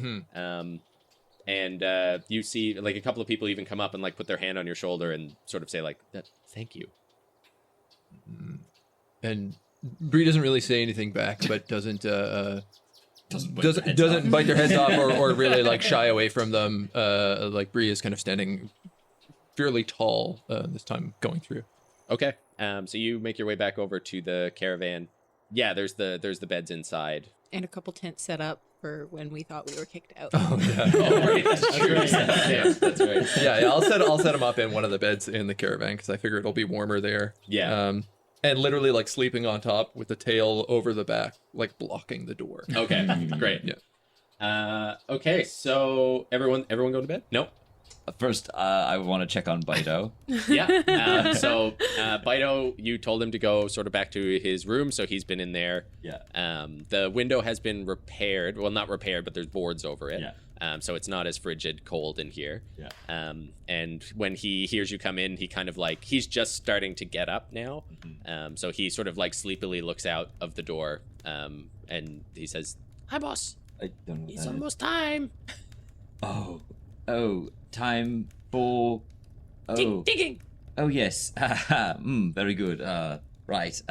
And you see a couple of people even come up and put their hand on your shoulder and sort of say thank you. And Bree doesn't really say anything back, but doesn't bite their heads off or really shy away from them. Bree is kind of standing fairly tall this time going through. Okay. So you make your way back over to the caravan. Yeah, there's the beds inside. And a couple tents set up for when we thought we were kicked out. Oh yeah. Oh, right. That's true. Yeah, that's right. Yeah, I'll set him up in one of the beds in the caravan because I figure it'll be warmer there. Yeah. And literally sleeping on top with the tail over the back, blocking the door. Okay. Great. Yeah. Okay. So everyone go to bed? Nope. First, I want to check on Biteo. Yeah. So Biteo, you told him to go sort of back to his room, so he's been in there. Yeah. The window has been repaired. Well, not repaired, but there's boards over it. Yeah. so it's not as frigid cold in here. Yeah. And when he hears you come in, he kind of like, he's just starting to get up now. So he sort of like sleepily looks out of the door, and he says, "Hi, boss. I don't know. It's almost time. Oh, time for Digging." Oh yes. Very good. Right.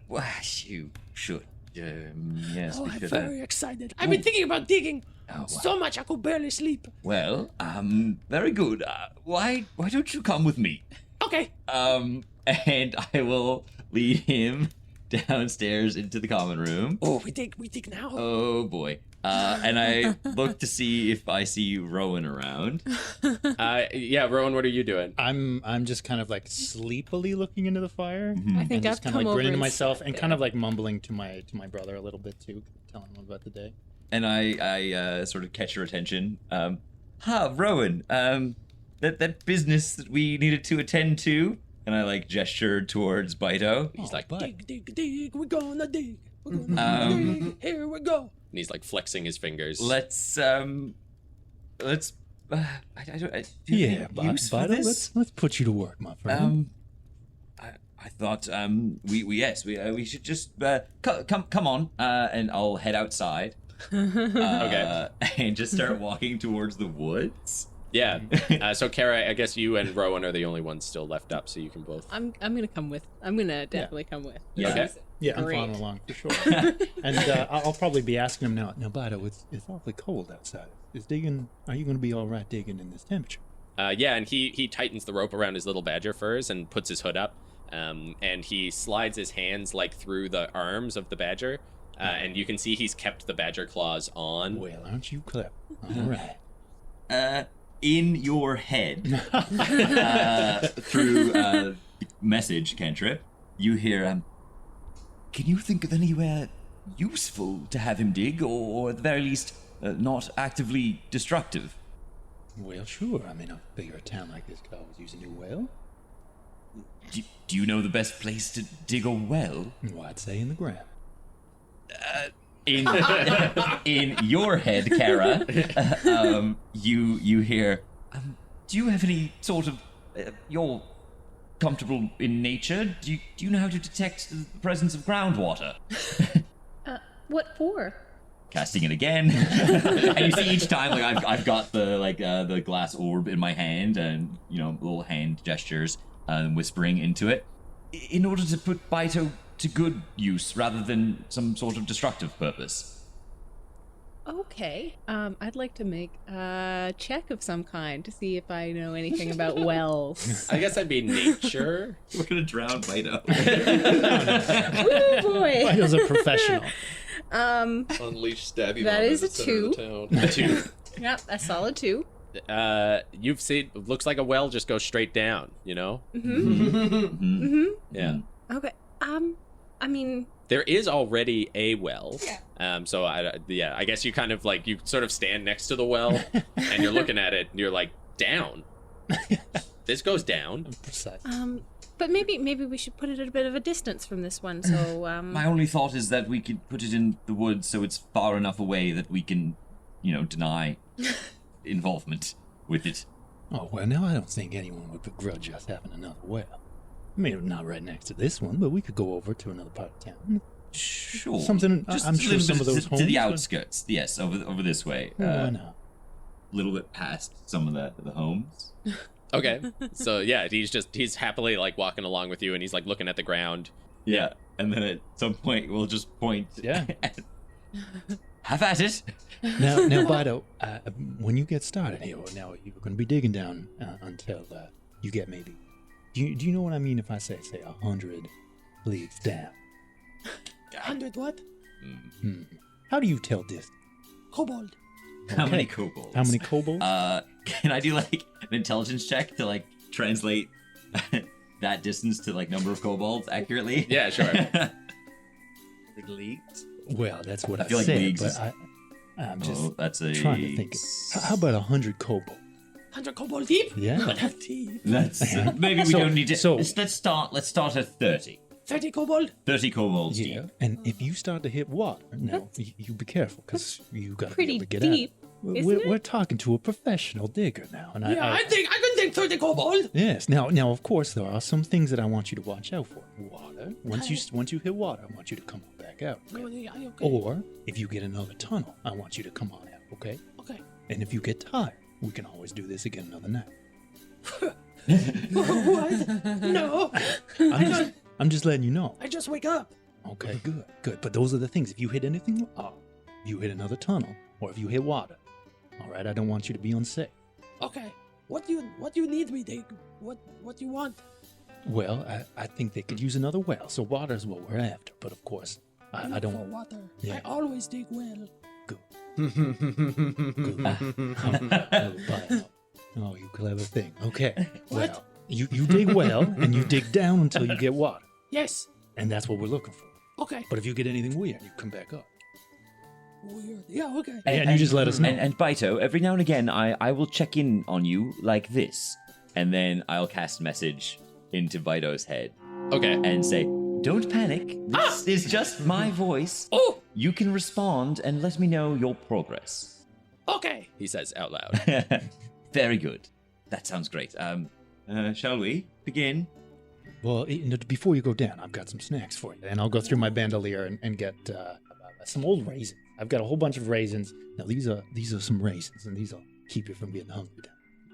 Well, you should. Yes. Oh, we I'm should, very excited. I've been thinking about digging so much I could barely sleep. Well, very good. Why don't you come with me? Okay. And I will lead him downstairs into the common room. Oh, we dig now. Oh boy. And I look to see if I see Rowan around. Yeah, Rowan, what are you doing? I'm just kind of like sleepily looking into the fire. I think And I've just kind come of like over grinning to and myself sat and there. kind of like mumbling to my brother a little bit too, telling him about the day. And I sort of catch your attention. Rowan, that business that we needed to attend to. And I like gesture towards Biteo. He's like, but- dig, we're gonna dig. We're gonna dig. Here we go. And he's like flexing his fingers. Let's I don't do you Yeah, have any use for Biteo, this? let's put you to work, my friend. I thought we should just come on and I'll head outside. Okay. And just start walking towards the woods. Yeah. So Cara, I guess you and Rowan are the only ones still left up, so you can both. I'm gonna come with. I'm gonna definitely come with. Yeah. Okay. Yeah, I'm Great. following along for sure. And I'll probably be asking him now, Biteo, it's awfully cold outside. Are you going to be all right digging in this temperature? Yeah, and he tightens the rope around his little badger furs and puts his hood up, and he slides his hands like through the arms of the badger, and you can see he's kept the badger claws on. Well, aren't you clever? All right. In your head, through message cantrip, you hear, can you think of anywhere useful to have him dig, or at the very least, not actively destructive? Well, sure. I mean, I figure a town like this could always use a new well. Do you know the best place to dig a well? Well, I'd say in the ground. In your head, Cara, you hear, do you have any sort of, you're comfortable in nature? Do you know how to detect the presence of groundwater? What for? Casting it again. And you see each time, like I've got the glass orb in my hand, and little hand gestures, whispering into it, in order to put Biteo to good use rather than some sort of destructive purpose. Okay. I'd like to make a check of some kind to see if I know anything about wells. I guess that'd be nature. We're gonna drown Biteo. Oh boy. Biteo's a professional. Unleash stabby. That bomb is in a the center of the 2. town. 2. Yep, a solid 2. You've seen. Looks like a well just goes straight down. Mm-hmm. Yeah. Okay. I mean, There is already a well. So I guess you kind of like, you sort of stand next to the well and you're looking at it and you're like, down. This goes down. Precise. but maybe we should put it at a bit of a distance from this one. So My only thought is that we could put it in the woods so it's far enough away that we can, deny involvement with it. Oh, well, now I don't think anyone would begrudge us having another well. I mean, not right next to this one, but we could go over to another part of town. Sure. Something, Just I'm a sure little some bit of those to homes the are- outskirts. Yes, over this way. Why not? A little bit past some of the homes. Okay. So yeah, he's happily like walking along with you and he's like looking at the ground. Yeah, and then at some point we'll just point. Yeah. Have at it. Now, Biteo, when you get started here, now you're going to be digging down until you get maybe. Do you know what I mean if I say 100 leagues down? 100 what? How do you tell this? Kobold. How many kobolds? How many kobolds? Can I do like an intelligence check to like translate that distance to like number of kobolds accurately? Yeah, sure. 100 leagues. Well, that's what I feel like said, leagues but is- I'm just that's a trying to think. How about 100 kobolds? 100 kobold deep? Yeah. That's maybe we don't need to. so- Let's start at 30. 30 kobold? 30 kobolds Yeah, deep. and if you start to hit water, now you be careful because you got to be pretty able to get deep. We're talking to a professional digger now, and I think I can dig through the kobold. Yes. Now, of course, there are some things that I want you to watch out for. Water. Once you hit water, I want you to come on back out. Okay? Okay. Or if you get another tunnel, I want you to come on out. Okay. Okay. And if you get tired, we can always do this again another night. What? No. I'm just letting you know. I just wake up. Okay, good. But those are the things. If you hit anything, if you hit another tunnel, or if you hit water, all right, I don't want you to be unsafe. Okay. What do you need me, Dig? What do you want? Well, I think they could use another well, so water is what we're after. But of course, I don't for water. Yeah. I always dig well. Good. Oh, you clever thing. Okay. What? Well, you dig well, and you dig down until you get water. Yes. And that's what we're looking for. Okay. But if you get anything weird, you come back up. Weird. Yeah. Okay. And you just let us know. And Biteo, every now and again, I will check in on you like this, and then I'll cast message into Biteo's head. Okay. And say, don't panic. This is just my voice. Oh. You can respond and let me know your progress. Okay. He says out loud. Very good. That sounds great. Shall we begin? Well, before you go down, I've got some snacks for you. And I'll go through my bandolier and get some old raisins. I've got a whole bunch of raisins. Now, these are some raisins, and these will keep you from getting hungry.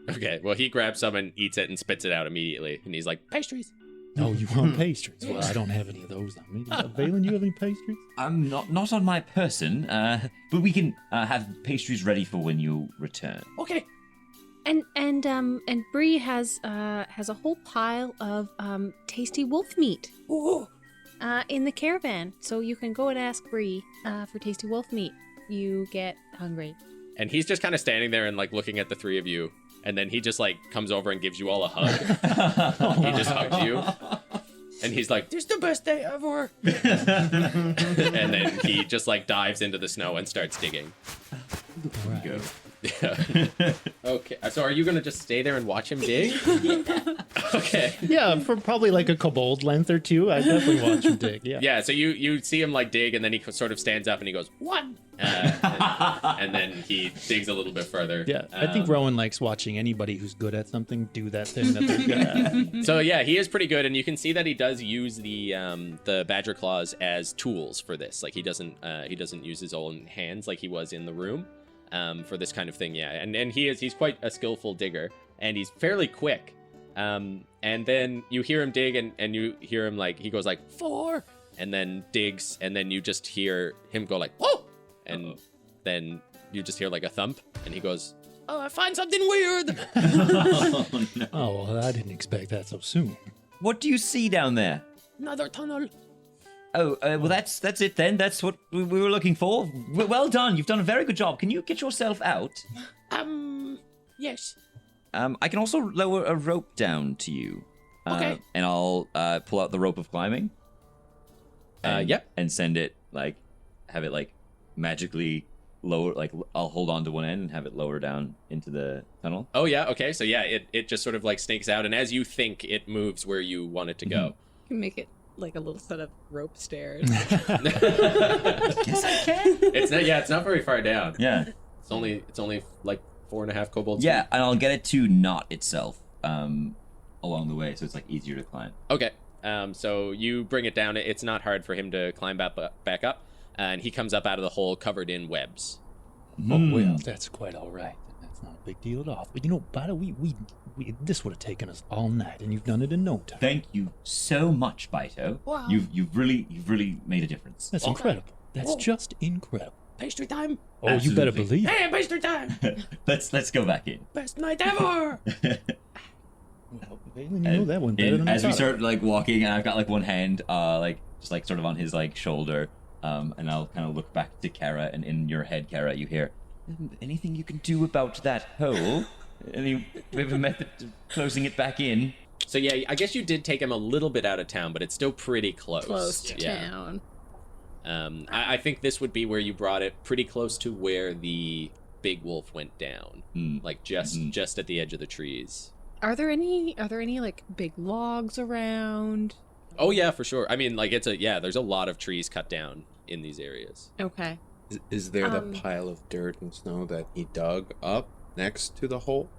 Okay, well, he grabs some and eats it and spits it out immediately. And he's like, Pastries. Oh, you want pastries? Well, I don't have any of those on me. Vaelin, you have any pastries? I'm not on my person, but we can have pastries ready for when you return. Okay. And Bree has a whole pile of tasty wolf meat Oh. in the caravan, so you can go and ask Bree for tasty wolf meat. You get hungry. and he's just kind of standing there and like looking at the three of you. And then he just like comes over and gives you all a hug. He just hugs you. And he's like, "This is the best day ever." And then he just like dives into the snow and starts digging. Right. Go. Yeah. Okay. So are you gonna just stay there and watch him dig? Okay. Yeah, for probably like a kobold length or two, I definitely watch him dig. Yeah. Yeah. So you see him like dig, and then he sort of stands up and he goes 1, and then he digs a little bit further. Yeah, I think Rowan likes watching anybody who's good at something do that thing that they're good at. So yeah, he is pretty good, and you can see that he does use the badger claws as tools for this. Like he doesn't use his own hands like he was in the room. For this kind of thing, yeah, and he's quite a skillful digger, and he's fairly quick. And then you hear him dig, and you hear him like he goes like 4, and then digs, and then you just hear him go like whoa, and then you just hear like a thump, and he goes, "Oh, I find something weird." Oh, no. Oh, well, I didn't expect that so soon. What do you see down there? Another tunnel. Oh, well, that's it then. That's what we were looking for. Well done. You've done a very good job. Can you get yourself out? Yes. I can also lower a rope down to you. Okay. And I'll pull out the rope of climbing. Yep. And send it, like, have it, like, magically lower, like, I'll hold on to one end and have it lower down into the tunnel. Oh yeah, okay. So yeah, it just sort of like snakes out, and as you think, it moves where you want it to go. You can make it like a little set of rope stairs. Yes, I can. It's not very far down. Yeah. It's only like 4.5 kobolds. Yeah, and I'll get it to knot itself along the way, so it's like easier to climb. Okay. So you bring it down. It's not hard for him to climb back up, and he comes up out of the hole covered in webs. Oh, well, that's quite all right. That's not a big deal at all. But you know, by the way, we this would have taken us all night, and you've done it in no time. Thank you so much, Biteo. Wow. You've really made a difference. That's incredible. That's just incredible. Pastry time. Oh, you better believe it. Hey, pastry time. Let's go back in. Best night ever. Well, Vaelin, you know that one better And than I as we thought. start like walking, and I've got like one hand like just like sort of on his like shoulder, and I'll kind of look back to Cara, and in your head, Cara, you hear, anything you can do about that hole? We have a method of closing it back in. So yeah, I guess you did take him a little bit out of town, but it's still pretty close. Close to town. I think this would be where you brought it, pretty close to where the big wolf went down, like just at the edge of the trees. Are there any like big logs around? Oh yeah, for sure. I mean, like there's a lot of trees cut down in these areas. Okay. Is there the pile of dirt and snow that he dug up next to the hole?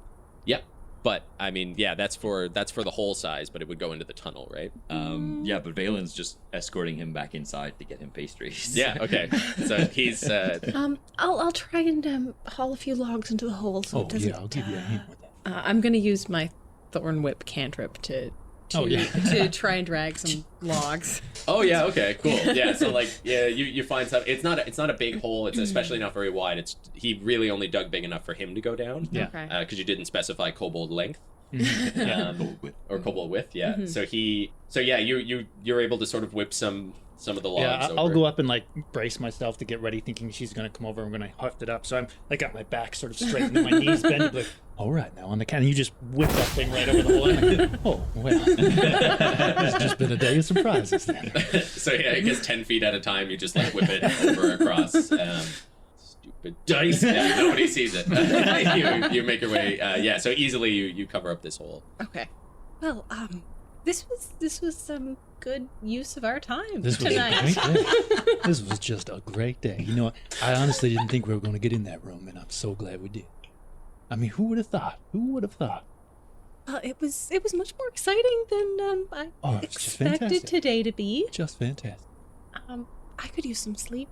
Yep. But I mean, yeah, that's for the whole size, but it would go into the tunnel, right? Yeah, but Vaelin's just escorting him back inside to get him pastries. Yeah. Okay. So he's. I'll try and haul a few logs into the hole. So it doesn't, I'll give you a hand with that. I'm gonna use my thorn whip cantrip to try and drag some logs. Oh yeah. Okay. Cool. Yeah. So like, yeah, you find some. It's not a big hole. It's especially not very wide. He really only dug big enough for him to go down. Yeah. Okay. Because you didn't specify kobold length. Kobold width. Or kobold width. Yeah. So you're able to sort of whip some of the logs. Yeah, I'll over. go up and like brace myself to get ready, thinking she's gonna come over and we're gonna heft it up. So I'm like got my back sort of straight and my knees bent. Like, all right, now on the can, and you just whip that thing right over the hole. Like, oh well, it's just been a day of surprises then. So yeah, it gets 10 feet at a time. You just like whip it over across. Stupid dice. Yeah, nobody sees it. you make your way. Yeah, so easily you cover up this hole. Okay. Well, this was some good use of our time This was tonight. a great day. This was just a great day. You know, I honestly didn't think we were going to get in that room, and I'm so glad we did. I mean, who would have thought? Who would have thought? It was much more exciting than I It's just expected fantastic. today to be. Just fantastic. I could use some sleep.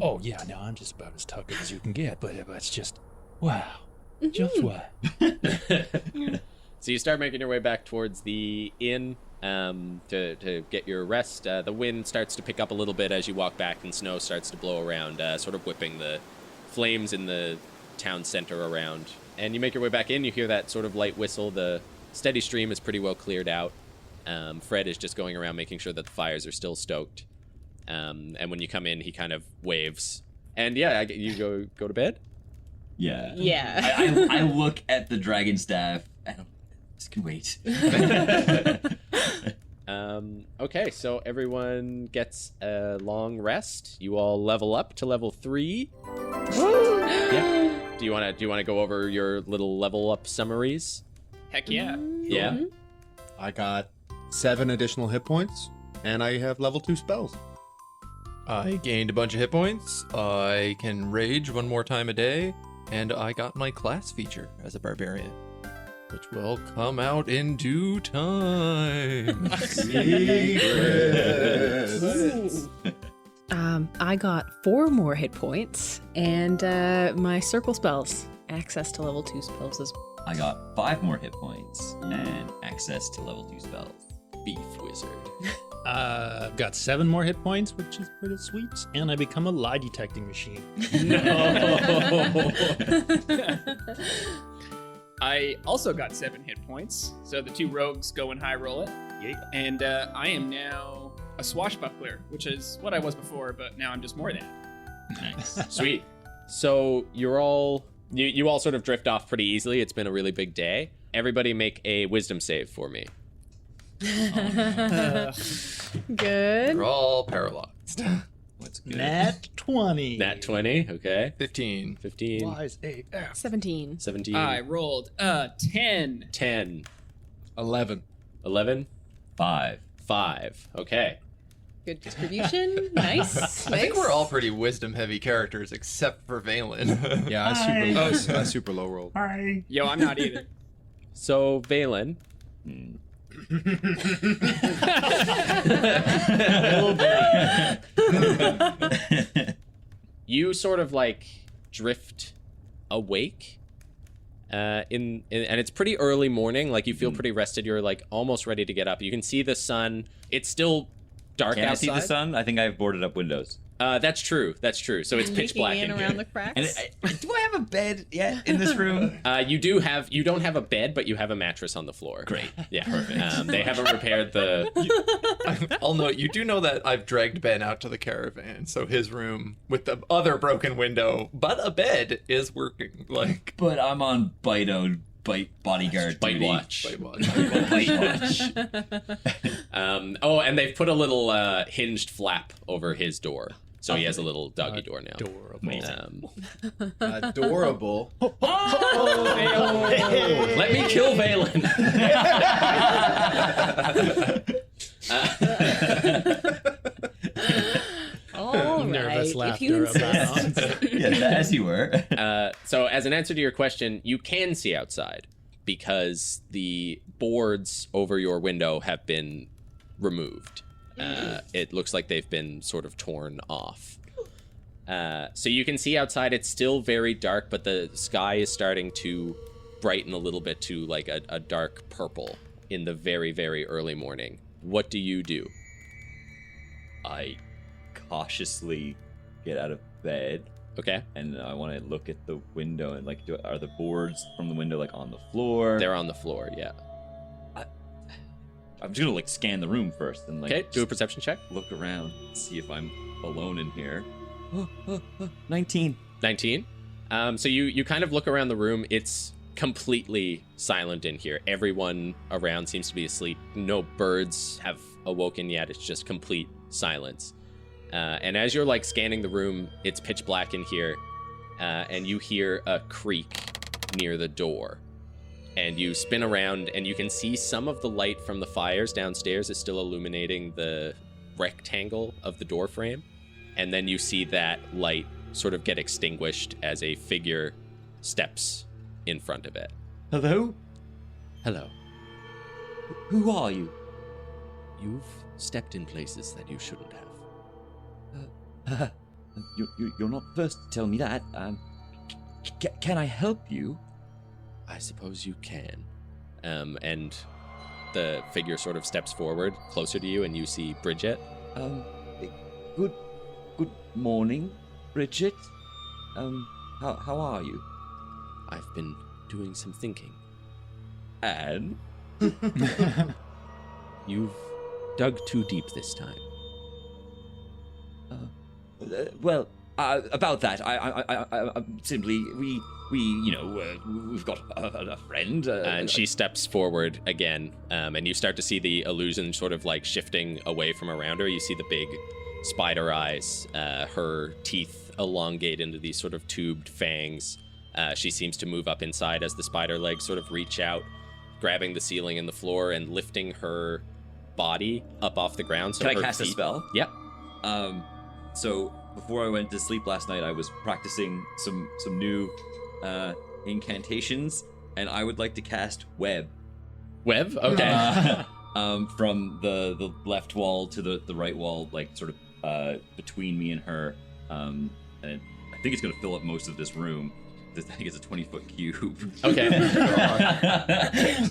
Oh yeah, no, I'm just about as tuckered as you can get, but it's just wow, just wow. So you start making your way back towards the inn to get your rest. The wind starts to pick up a little bit as you walk back, and snow starts to blow around, sort of whipping the flames in the town center around. And you make your way back in. You hear that sort of light whistle. The steady stream is pretty well cleared out. Fred is just going around making sure that the fires are still stoked. And when you come in, he kind of waves. And yeah, you go to bed? Yeah. Yeah. I look at the dragon staff and this can wait. Okay, so everyone gets a long rest. You all level up to level 3. Yeah. Do you wanna go over your little level up summaries? Heck yeah. Yeah. I got 7 additional hit points, and I have level 2 spells. I gained a bunch of hit points. I can rage 1 more time a day, and I got my class feature as a barbarian, which will come out in due time. I got 4 more hit points and my circle spells. Access to level 2 spells as well. I got 5 more hit points and access to level 2 spells. Beef wizard. I've got 7 more hit points, which is pretty sweet, and I become a lie detecting machine. No. I also got 7 hit points, so the 2 rogues go and high roll it. Yeah. And I am now a swashbuckler, which is what I was before, but now I'm just more than. Nice. Sweet. So you're all you all sort of drift off pretty easily. It's been a really big day. Everybody make a wisdom save for me. Good. We're all paralyzed. What's good? Nat 20. Nat 20, okay. 15. 15, Wise AF. 17. 17, I rolled a 10. 10, 11. 11, 5. 5. Okay. Good distribution. Nice. I think we're all pretty wisdom-heavy characters, except for Vaelin. Yeah, I super low rolled. Yo, I'm not either. So, Vaelin, you sort of like drift awake and it's pretty early morning. Like you feel pretty rested. You're like almost ready to get up. You can see the sun. It's still dark Can I outside. see the sun? I think I've boarded up windows. That's true. So it's pitch black in around here. the cracks. And do I have a bed yet in this room? You don't have a bed, but you have a mattress on the floor. Great. Yeah. Perfect. They haven't repaired the. I'll note, you do know that I've dragged Ben out to the caravan, so his room with the other broken window, but a bed, is working. Like, But I'm on bodyguard Bite duty. watch. Bite watch. Bite watch. And they've put a little hinged flap over his door. So he has a little doggy door now. Adorable. Adorable. Let me kill Vaelin. All right. Nervous laughter of that. Yeah, as you were. So as an answer to your question, you can see outside because the boards over your window have been removed. It looks like they've been sort of torn off. So you can see outside. It's still very dark, but the sky is starting to brighten a little bit to like a dark purple in the very, very early morning. What do you do? I cautiously get out of bed. Okay. And I want to look at the window and like, are the boards from the window like on the floor? They're on the floor, yeah. I'm just gonna like scan the room first and like. Okay, do a perception check. Look around, see if I'm alone in here. 19. 19. So you kind of look around the room. It's completely silent in here. Everyone around seems to be asleep. No birds have awoken yet. It's just complete silence. And as you're like scanning the room, it's pitch black in here, and you hear a creak near the door. And you spin around, and you can see some of the light from the fires downstairs is still illuminating the rectangle of the door frame. And then you see that light sort of get extinguished as a figure steps in front of it. Hello? Hello. Who are you? You've stepped in places that you shouldn't have. You're not the first to tell me that. Can I help you? I suppose you can. And the figure sort of steps forward closer to you, and you see Bridget. Good morning, Bridget. How are you? I've been doing some thinking. And? You've dug too deep this time. Well, about that, I simply, we've got a friend. And she steps forward again, and you start to see the illusion sort of like shifting away from around her. You see the big spider eyes, her teeth elongate into these sort of tubed fangs. She seems to move up inside as the spider legs sort of reach out, grabbing the ceiling and the floor and lifting her body up off the ground. So Can her I cast a feet... spell? Yep. So before I went to sleep last night, I was practicing some new incantations, and I would like to cast Web. Web? Okay. From the left wall to the right wall, like sort of between me and her. And I think it's going to fill up most of this room. I think it's a 20-foot cube. Okay.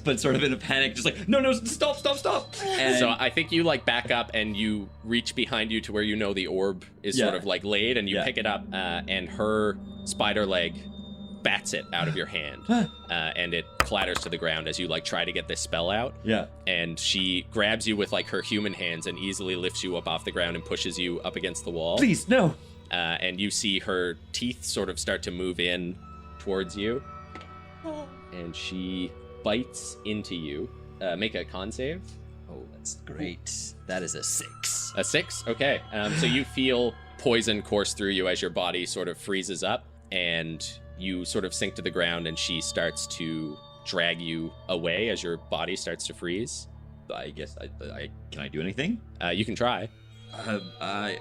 But sort of in a panic, just like, no, stop. And so I think you like back up and you reach behind you to where you know the orb is sort of like laid, and you pick it up, and her spider leg bats it out of your hand, and it clatters to the ground as you like try to get this spell out. Yeah. And she grabs you with like her human hands and easily lifts you up off the ground and pushes you up against the wall. Please, no. And you see her teeth sort of start to move in towards you, and she bites into you. Make a con save. Oh, that's great. That is a 6. A 6? Okay. So you feel poison course through you as your body sort of freezes up, and you sort of sink to the ground, and she starts to drag you away as your body starts to freeze. I guess I can I do anything? You can try. I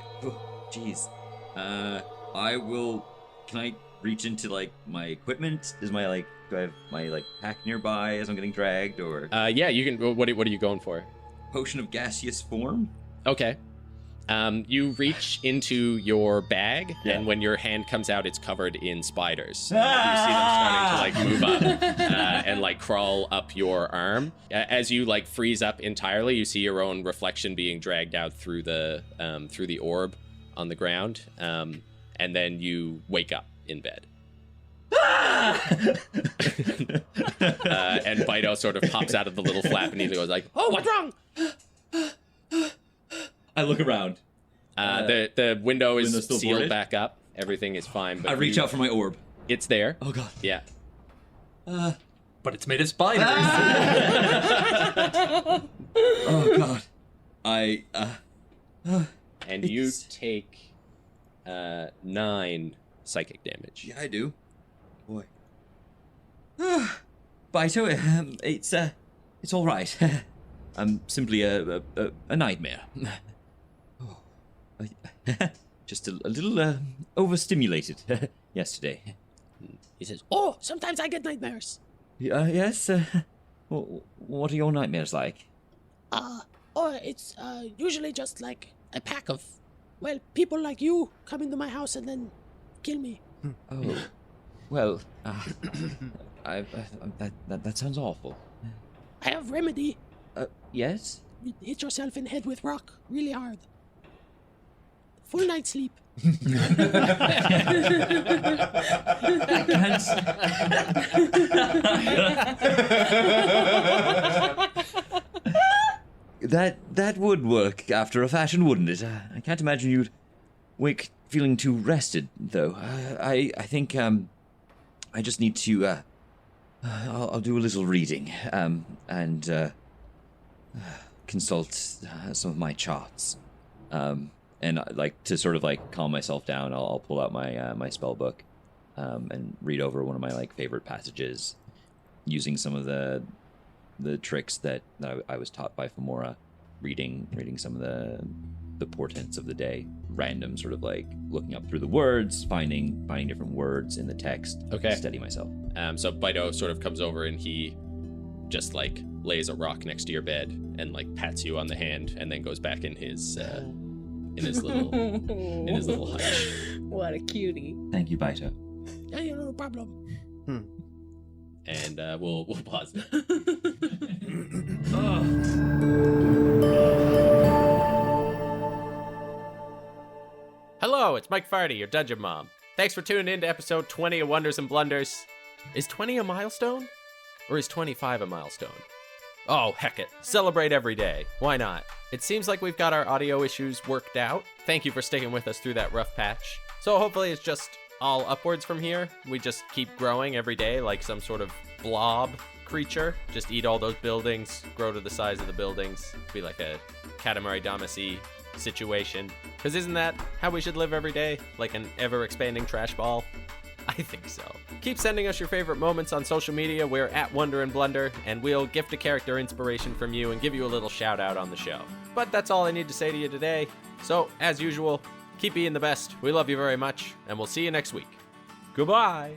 will. Can I reach into like my equipment? Do I have my like pack nearby as I'm getting dragged, or? Yeah, you can. What are you going for? Potion of gaseous form. Okay. You reach into your bag, and when your hand comes out, it's covered in spiders. You see them starting to like move up and like crawl up your arm. As you like freeze up entirely, you see your own reflection being dragged out through the orb on the ground, and then you wake up in bed. And Biteo sort of pops out of the little flap, and he goes like, "Oh, what's wrong?" I look around. The window is still sealed boarded? back up. Everything is fine. But I reach out for my orb. It's there. Oh god. Yeah. But it's made of spiders. Oh god. And you take 9 psychic damage. Yeah, I do. Boy. Biteo, it's all right. I'm simply a nightmare. just a little overstimulated yesterday. He says, "Oh, sometimes I get nightmares." Yes. What are your nightmares like? It's usually just like a pack of, well, people like you come into my house and then kill me. Oh, well, that sounds awful. I have remedy. Yes. You hit yourself in the head with rock really hard. Full night's sleep. That would work after a fashion, wouldn't it? I can't imagine you'd wake feeling too rested, though. I think I just need to I'll do a little reading and consult some of my charts. And like to sort of like calm myself down, I'll pull out my spell book and read over one of my like favorite passages, using some of the tricks that I was taught by Femora, reading some of the portents of the day, random sort of like looking up through the words, finding different words in the text. Okay. To steady myself. So Biteo sort of comes over and he just like lays a rock next to your bed and like pats you on the hand and then goes back in his little hutch. What a cutie. Thank you, Biteo. Yeah, no problem. And we'll pause. Hello, it's Mike Fardy, your Dungeon Mom. Thanks for tuning in to episode 20 of Wonders and Blunders. Is 20 a milestone? Or is 25 a milestone? Oh, heck it. Celebrate every day. Why not? It seems like we've got our audio issues worked out. Thank you for sticking with us through that rough patch. So hopefully it's just all upwards from here. We just keep growing every day like some sort of blob creature. Just eat all those buildings, grow to the size of the buildings. Be like a Katamari Damacy situation. Because isn't that how we should live every day? Like an ever-expanding trash ball? I think so. Keep sending us your favorite moments on social media. We're at Wonder and Blunder, and we'll gift a character inspiration from you and give you a little shout out on the show. But that's all I need to say to you today. So, as usual, keep being the best. We love you very much, and we'll see you next week. Goodbye.